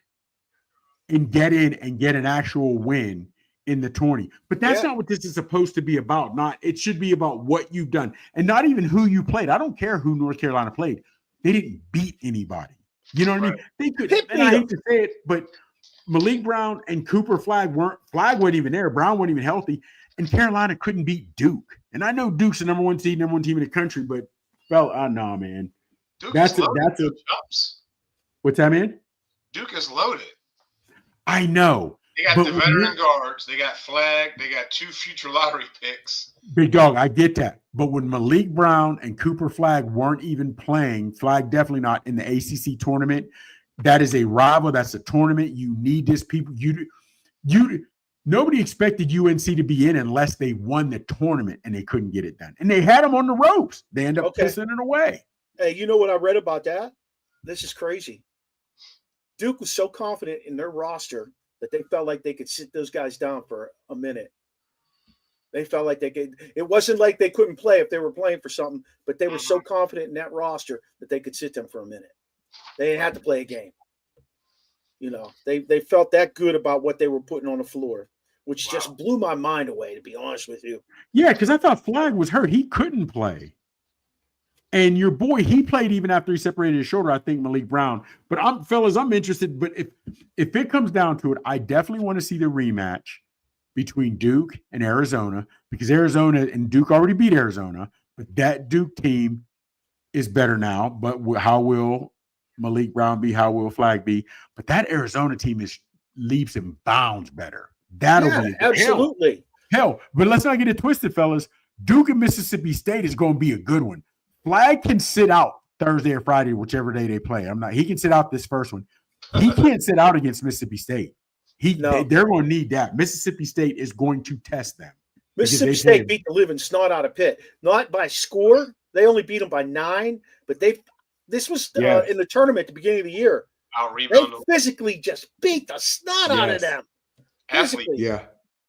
and get in and get an actual win in the tourney. But that's not what this is supposed to be about. It should be about what you've done and not even who you played. I don't care who North Carolina played. They didn't beat anybody. You know what I mean? They could, and I hate to say it, but Malik Brown and Cooper Flag wasn't even there. Brown wasn't even healthy. And Carolina couldn't beat Duke. And I know Duke's the number one team in the country, but no, man. Duke that's is loaded. What's that, man? Duke is loaded. I know. They got the veteran guards. They got Flag. They got 2 future lottery picks. Big dog, I get that. But when Malik Brown and Cooper Flag weren't even playing, Flag definitely not in the ACC tournament, that is a rival. That's a tournament. You need this people. Nobody expected UNC to be in unless they won the tournament, and they couldn't get it done. And they had them on the ropes. They end up pissing it away. Hey, you know what I read about that? This is crazy. Duke was so confident in their roster that they felt like they could sit those guys down for a minute. They felt like they could. It wasn't like they couldn't play if they were playing for something, but they were so confident in that roster that they could sit them for a minute. They didn't have to play a game. You know, they felt that good about what they were putting on the floor, which just blew my mind away, to be honest with you. Yeah, because I thought Flag was hurt. He couldn't play. And your boy, he played even after he separated his shoulder, I think, Malik Brown. But I'm interested. But if it comes down to it, I definitely want to see the rematch between Duke and Arizona, because Arizona and Duke already beat Arizona, but that Duke team is better now. But how will Malik Brown be? How will Flag be? But that Arizona team is leaps and bounds better. That'll be absolutely hell. But let's not get it twisted, fellas. Duke and Mississippi State is going to be a good one. Flag can sit out Thursday or Friday, whichever day they play. He can sit out this first one. He can't sit out against Mississippi State. They're going to need that. Mississippi State is going to test them. Mississippi State beat the living snot out of Pitt, not by score. They only beat them by 9, but this was in the tournament at the beginning of the year. They physically just beat the snot out of them. Physically.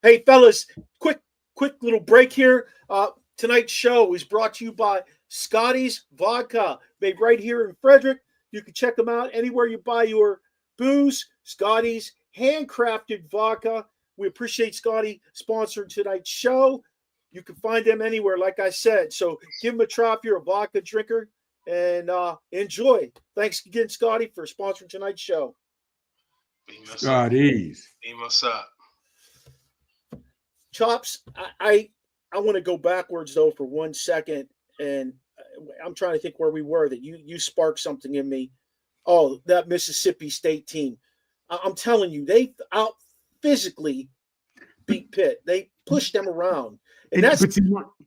Hey, fellas, quick little break here. Tonight's show is brought to you by Scotty's Vodka, made right here in Frederick. You can check them out anywhere you buy your booze. Scotty's handcrafted vodka. We appreciate Scotty sponsoring tonight's show. You can find them anywhere, like I said. So give them a try if you're a vodka drinker, and enjoy. Thanks again, Scotty, for sponsoring tonight's show. Scotty's. Beam us up. Chops, I want to go backwards, though, for 1 second, and I'm trying to think where we were, that you sparked something in me. Oh, that Mississippi State team. I'm telling you, they out physically beat Pitt. They pushed them around. And that's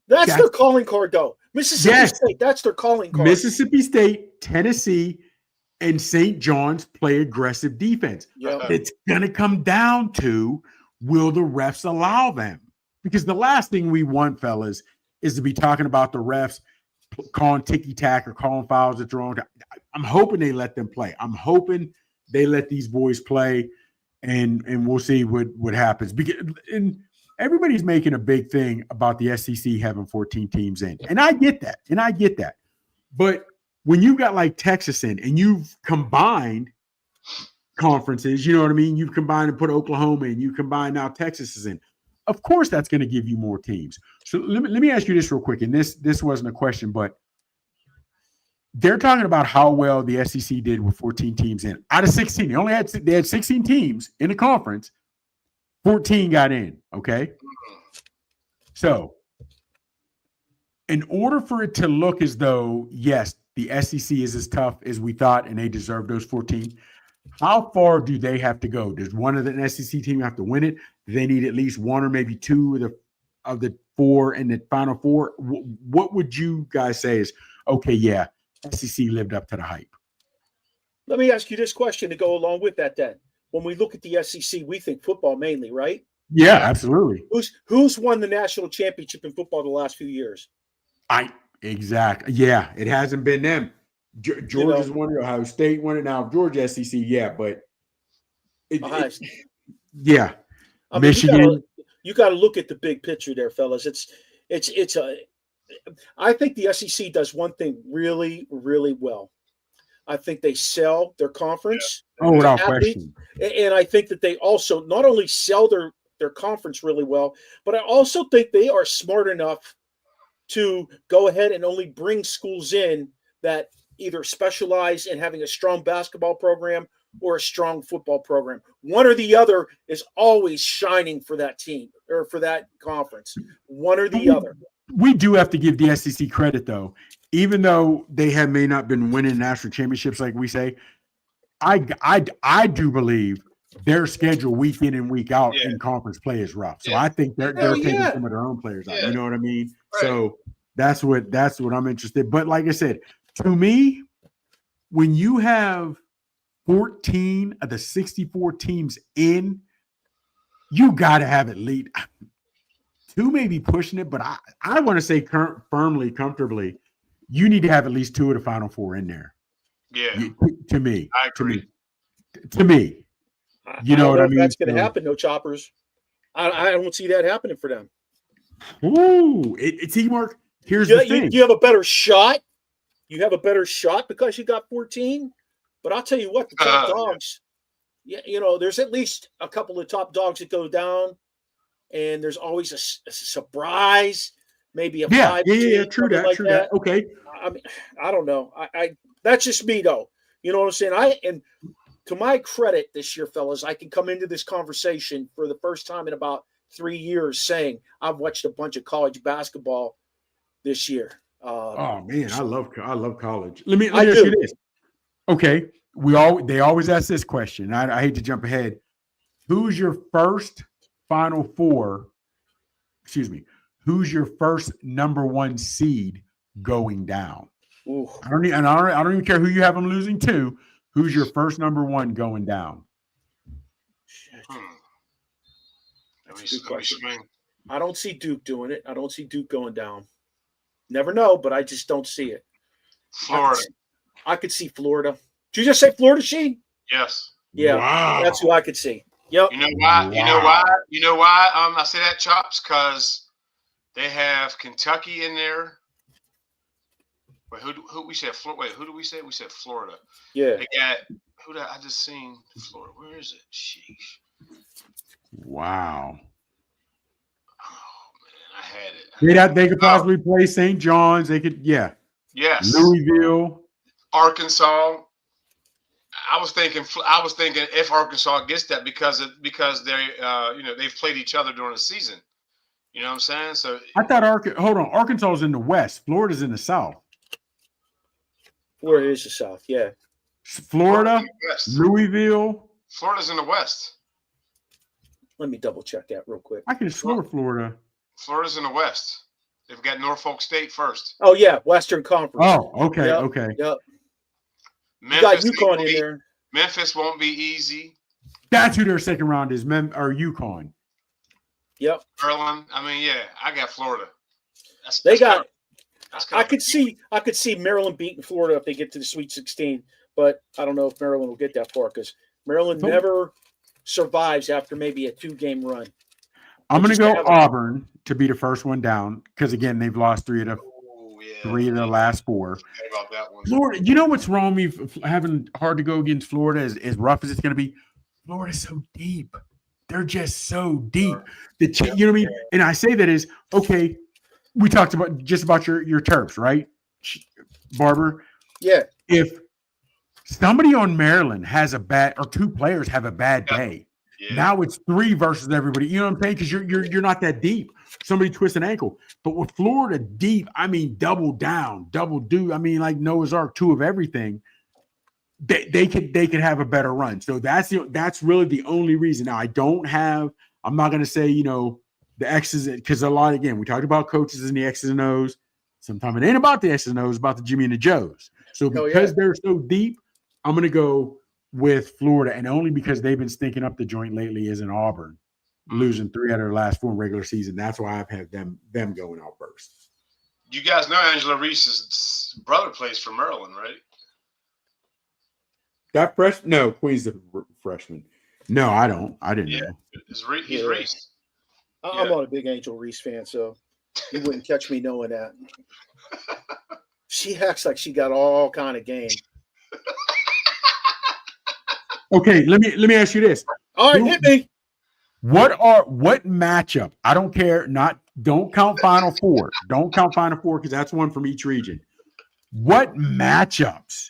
their calling card, though. Mississippi State, that's their calling card. Mississippi State, Tennessee, and St. John's play aggressive defense. Yep. It's going to come down to, will the refs allow them? Because the last thing we want, fellas, is to be talking about the refs calling ticky-tack or calling fouls at their own time. I'm hoping they let them play. I'm hoping they let these boys play, and we'll see what happens. And everybody's making a big thing about the SEC having 14 teams in. And I get that. But when you got like Texas in and you've combined conferences, you know what I mean? You've combined and put Oklahoma in, you combine now Texas is in. Of course, that's going to give you more teams. So let me ask you this real quick. And this wasn't a question, but they're talking about how well the SEC did with 14 teams in. Out of 16, they had 16 teams in the conference. 14 got in, okay? So in order for it to look as though, yes, the SEC is as tough as we thought and they deserve those 14, how far do they have to go? Does one of the SEC team have to win it? Do they need at least one or maybe two of the four in the Final Four? What would you guys say is, okay, yeah, SEC lived up to the hype? Let me ask you this question to go along with that then. When we look at the SEC, we think football mainly, right? Yeah, absolutely. Who's won the national championship in football the last few years? Exactly. Yeah, it hasn't been them. Georgia's won it. Ohio State won it. Now Georgia SEC, yeah, but yeah. I mean, Michigan. You got to look at the big picture there, fellas. I think the SEC does one thing really, really well. I think they sell their conference. Oh, without question. And I think that they also not only sell their conference really well, but I also think they are smart enough to go ahead and only bring schools in that either specialize in having a strong basketball program or a strong football program. One or the other is always shining for that team or for that conference. One or the other. We do have to give the SEC credit, though. Even though they may not been winning national championships like we say, I do believe their schedule week in and week out in conference play is rough. So I think they're taking some of their own players out. You know what I mean? Right. So that's what I'm interested. But like I said, to me, when you have 14 of the 64 teams in, you got to have at least two, maybe pushing it. But I want to say firmly, comfortably, you need to have at least two of the Final Four in there. Yeah. To me. I agree. To me. You know what I mean? That's going to happen, no choppers. I don't see that happening for them. Ooh, Mark. Here's the thing. You have a better shot. You have a better shot because you got 14. But I'll tell you what, the top dogs, there's at least a couple of top dogs that go down, and there's always a surprise, maybe a 5. Yeah, true that. Okay. I mean, I don't know. I that's just me though. You know what I'm saying? And to my credit this year, fellas, I can come into this conversation for the first time in about 3 years saying I've watched a bunch of college basketball this year. Oh man, I love college. Let me ask you this. Okay, they always ask this question. I hate to jump ahead. Who's your first Final Four? Excuse me. Who's your first number 1 seed going down? Ooh. I don't even care who you have them losing to. Who's your first number 1 going down? I don't see Duke doing it. I don't see Duke going down. Never know, but I just don't see it. Florida. I could see Florida. Did you just say Florida, Sheen? Yes. Yeah, wow. That's who I could see. Yep. You know why? Wow. You know why? I say that, Chops, because they have Kentucky in there. Wait, who we said Florida? Wait, who do we say? We said Florida. Yeah. They got who did I just seen Florida? Where is it? Sheesh. Wow. Oh man, I had it. They could possibly play St. John's. They could, yeah. Yes. Louisville, Arkansas. I was thinking if Arkansas gets that because they they've played each other during the season. You know what I'm saying? So I thought Arkansas is in the West. Florida's in the South. Florida is the South, yeah. Florida, Louisville. Florida's in the West. Let me double check that real quick. I can swear Florida. Florida's in the West. They've got Norfolk State first. Oh yeah, Western Conference. Oh, okay, Yep, okay. Yep. You got Memphis, UConn in there. Memphis won't be easy. That's who their second round is. Or UConn. Yep. Maryland. I mean, yeah, I got Florida. I could see Maryland beating Florida if they get to the Sweet 16, but I don't know if Maryland will get that far because Maryland never survives after maybe a 2-game run. I'm going to go Auburn to be the first one down because, again, they've lost three of the last 4. About that one. Florida, you know what's wrong with me having hard to go against Florida as rough as it's going to be? Florida's so deep. They're just so deep. You know what I mean? And I say that is, okay, we talked about your Terps, right, Barber? Yeah. If somebody on Maryland has a bad – or 2 players have a bad day, now it's 3 versus everybody. You know what I'm saying? Because you're not that deep. Somebody twists an ankle. But with Florida deep, I mean double down, double do. I mean like Noah's Ark, 2 of everything. They could have a better run. So that's really the only reason. Now I'm not going to say, the X's, because a lot, again, we talked about coaches and the X's and O's. Sometimes it ain't about the X's and O's, it's about the Jimmy and the Joes. So because they're so deep, I'm going to go with Florida, and only because they've been stinking up the joint lately is in Auburn, losing 3 out of their last 4 in regular season. That's why I've had them going out first. You guys know Angela Reese's brother plays for Maryland, right? That freshman? No, Queen's the freshman. No, I don't. I didn't know. He's Reese. I'm not a big Angel Reese fan, so you wouldn't catch me knowing that. She acts like she got all kind of game. Okay, let me ask you this. All right, hit me. What matchup? I don't care. Don't count Final Four. Don't count Final Four because that's one from each region. What matchups?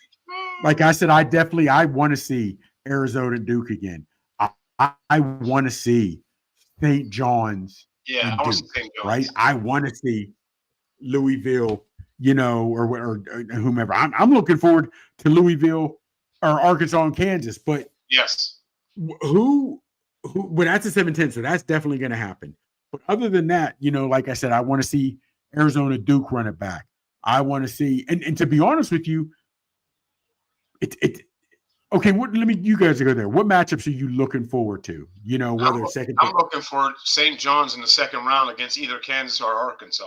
Like I said, I want to see Arizona Duke again. I want to see St. John's. Yeah, and I want to Duke, see St. John's. right? I want to see Louisville, or whomever. I'm looking forward to Louisville or Arkansas and Kansas. But yes, who? Well, that's a 7-10, so that's definitely going to happen. But other than that, like I said, I want to see Arizona Duke run it back. I want to see, and to be honest with you, okay. You guys go there. What matchups are you looking forward to? Whether it's second. I'm looking for St. John's in the second round against either Kansas or Arkansas.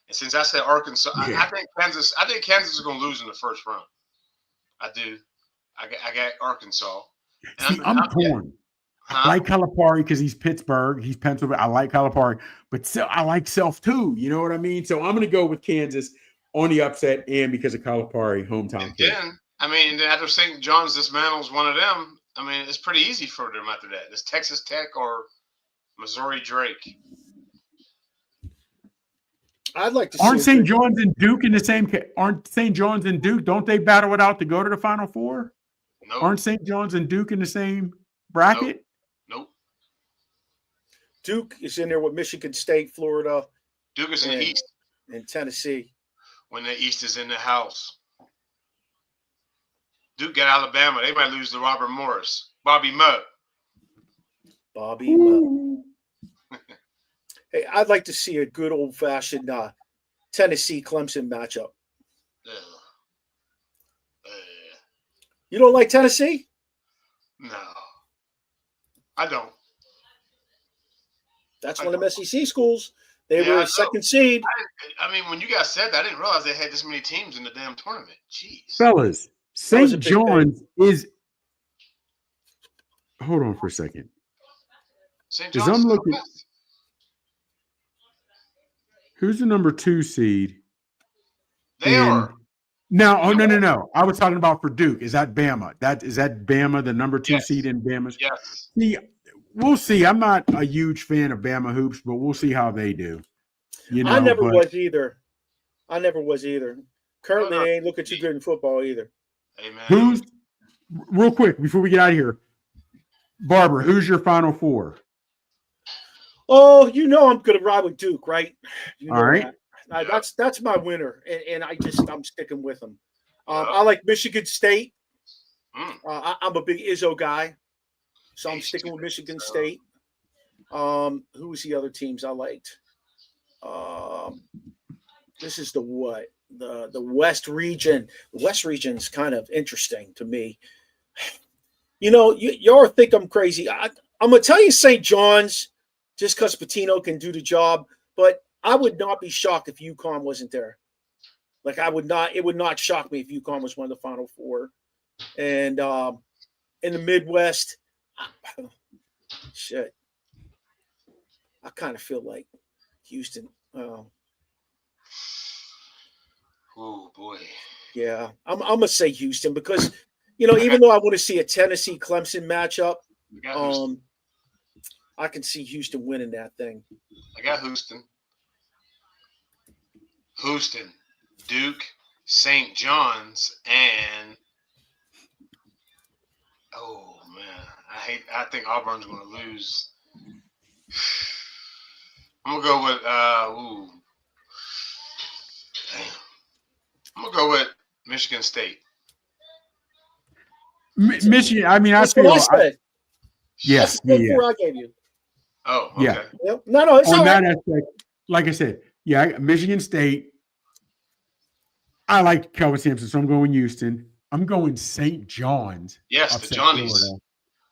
And since I said Arkansas, I think Kansas. I think Kansas is going to lose in the first round. I do. I got Arkansas. See, I'm torn. I like Calipari because he's Pittsburgh. He's Pennsylvania. I like Calipari, but I like Self too. You know what I mean? So I'm going to go with Kansas on the upset and because of Calipari, hometown kid. Then, after St. John's dismantles one of them, it's pretty easy for them after that. It's Texas Tech or Missouri Drake. I'd like to. Aren't St. John's and Duke in the same? Aren't St. John's and Duke? Don't they battle it out to go to the Final Four? Nope. Aren't St. John's and Duke in the same bracket? Nope. Duke is in there with Michigan State, Florida. Duke is in the East. And Tennessee. When the East is in the house. Duke got Alabama. They might lose to Robert Morris. Bobby Moe. Hey, I'd like to see a good old-fashioned Tennessee-Clemson matchup. You don't like Tennessee? No. I don't. That's one of them SEC schools. They were a second seed. When you guys said that, I didn't realize they had this many teams in the damn tournament. Jeez. Fellas, St. John's is – hold on for a second. St. Because John's I'm looking – who's the number 2 seed? They are. No. No. I was talking about for Duke. Is that Bama? Is that Bama, the number 2 seed in Bama? Yes. See, we'll see. I'm not a huge fan of Bama hoops, but we'll see how they do. I never was either. Currently, they ain't looking too good in football either. Amen. Real quick before we get out of here, Barber, who's your Final Four? Oh, I'm going to ride with Duke, right? All right. That's my winner, and I'm sticking with them. I like Michigan State. I'm a big Izzo guy, so I'm sticking with Michigan State. Who was the other teams I liked? This is the what? The West region. The West region's kind of interesting to me. Y'all think I'm crazy. I'm gonna tell you St. John's just because Patino can do the job, but I would not be shocked if UConn wasn't there. Like I would not. It would not shock me if UConn was one of the Final Four. And in the Midwest, shit, I kind of feel like Houston. Oh boy. Yeah, I'm gonna say Houston because even though I want to see a Tennessee Clemson matchup, I can see Houston winning that thing. I got Houston, Duke, St. John's, and oh man, I think Auburn's going to lose. I'm gonna go with I'm gonna go with Michigan State. Michigan. I mean, That's I feel. what I said. Yes, That's the four I gave you. Oh, okay. Yeah. Yep. No, it's on all that right. aspect. Like I said, Michigan State. I like Kelvin Sampson, so I'm going Houston. I'm going St. John's. Yes, the Johnnies. Florida.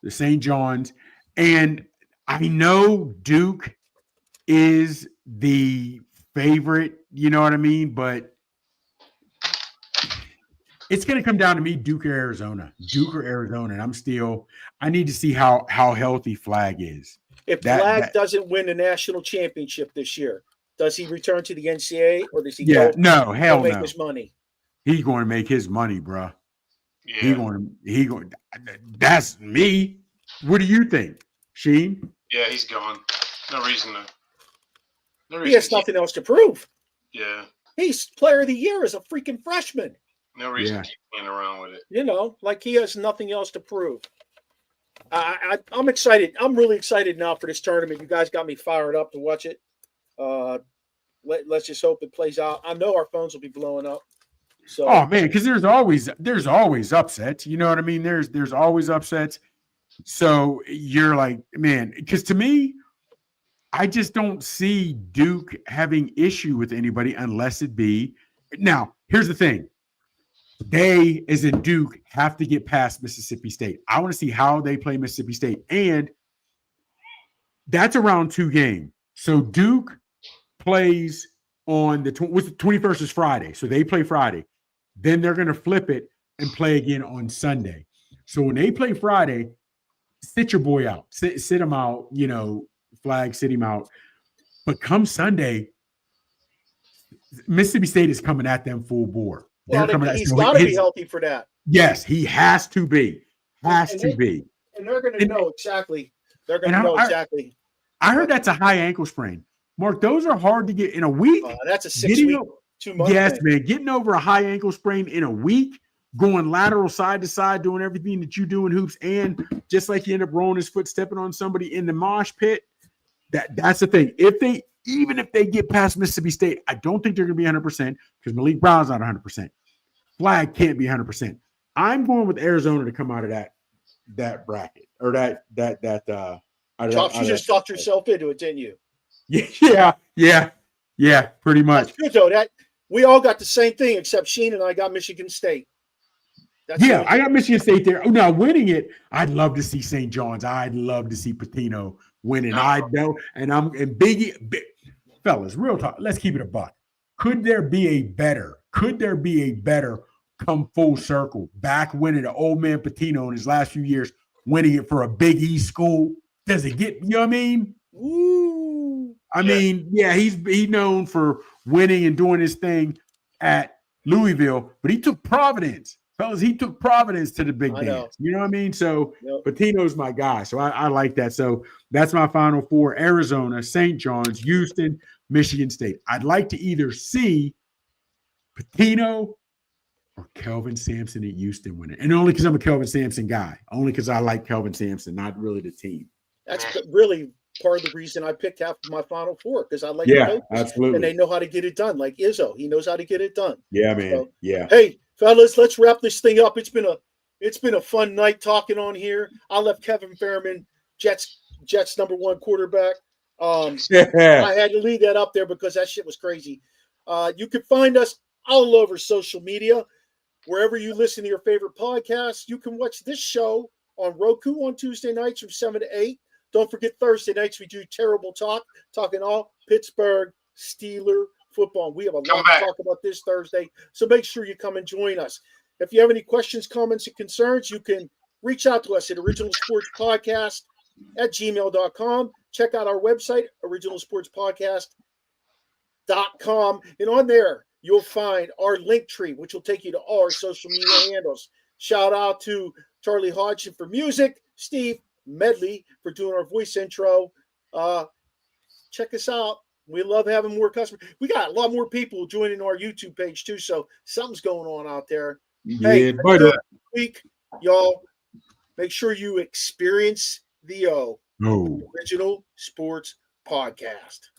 The St. John's. And I know Duke is the favorite, you know what I mean? But it's going to come down to me, Duke or Arizona. And I need to see how healthy Flag is. If Flag doesn't win the national championship this year, does he return to the NCAA or does he hell make no. his money? He's going to make his money, bro. Yeah. He going. That's me. What do you think, Sheen? Yeah, he's gone. No reason. He has nothing else to prove. Yeah. He's player of the year as a freaking freshman. No reason to keep playing around with it. Like he has nothing else to prove. I'm excited. I'm really excited now for this tournament. You guys got me fired up to watch it. Let's just hope it plays out. I know our phones will be blowing up. So, oh man, because there's always upsets. You know what I mean? There's always upsets. So you're like, man, because to me, I just don't see Duke having issue with anybody unless it be. Now, here's the thing. They, as in Duke, have to get past Mississippi State. I want to see how they play Mississippi State. And that's a round 2 game. So Duke plays on the 21st is Friday. So they play Friday. Then they're going to flip it and play again on Sunday. So when they play Friday, sit your boy out. Sit him out, Flag, sit him out. But come Sunday, Mississippi State is coming at them full bore. Well, he's got to be healthy for that. Yes, he has to be. And they're going to know exactly. They're going to know exactly. I heard that's a high ankle sprain. Mark, those are hard to get in a week. That's a 6-week, 2 months. Yes, man. Getting over a high ankle sprain in a week, going lateral side to side, doing everything that you do in hoops, and just like you end up rolling his foot, stepping on somebody in the mosh pit. That's the thing. Even if they get past Mississippi State, I don't think they're going to be 100% because Malik Brown's not 100%. Flag can't be 100%. I'm going with Arizona to come out of that bracket or that. You just talked yourself into it, didn't you? Yeah, pretty much. That's good though. We all got the same thing except Sheen and I got Michigan State. I got Michigan State there. Oh, now winning it, I'd love to see St. John's. I'd love to see Patino winning. I know, and Biggie, fellas, real talk. Let's keep it a buck. Could there be a better come full circle back winning the old man Patino in his last few years, winning it for a Big East school? Does it get, you know what I mean? Ooh. I mean, he's known for winning and doing his thing at Louisville, but he took Providence. Fellas, he took Providence to the big dance. You know what I mean? So Patino's my guy. So I like that. So that's my Final Four: Arizona, St. John's, Houston, Michigan State. I'd like to either see Patino or Kelvin Sampson at Houston winning. And only because I'm a Kelvin Sampson guy. Only because I like Kelvin Sampson, not really the team. That's really part of the reason I picked half of my Final Four because I like the coaches, absolutely. And they know how to get it done. Like Izzo, he knows how to get it done. Yeah, man. So, yeah. Hey, fellas, let's wrap this thing up. It's been a fun night talking on here. I left Kevin Fairman, Jets #1 quarterback. I had to leave that up there because that shit was crazy. You can find us all over social media. Wherever you listen to your favorite podcasts, you can watch this show on Roku on Tuesday nights from 7 to 8. Don't forget Thursday nights we do Terrible Talk, talking all Pittsburgh Steeler football. We have a lot to talk about this Thursday, so make sure you come and join us. If you have any questions, comments, and concerns, you can reach out to us at originalsportspodcast@gmail.com. Check out our website, originalsportspodcast.com, and on there, you'll find our link tree, which will take you to all our social media handles. Shout out to Charlie Hodgson for music, Steve Medley for doing our voice intro. Check us out. We love having more customers. We got a lot more people joining our YouTube page too, so something's going on out there. Hey, until next week, y'all, make sure you experience the Original Sports Podcast.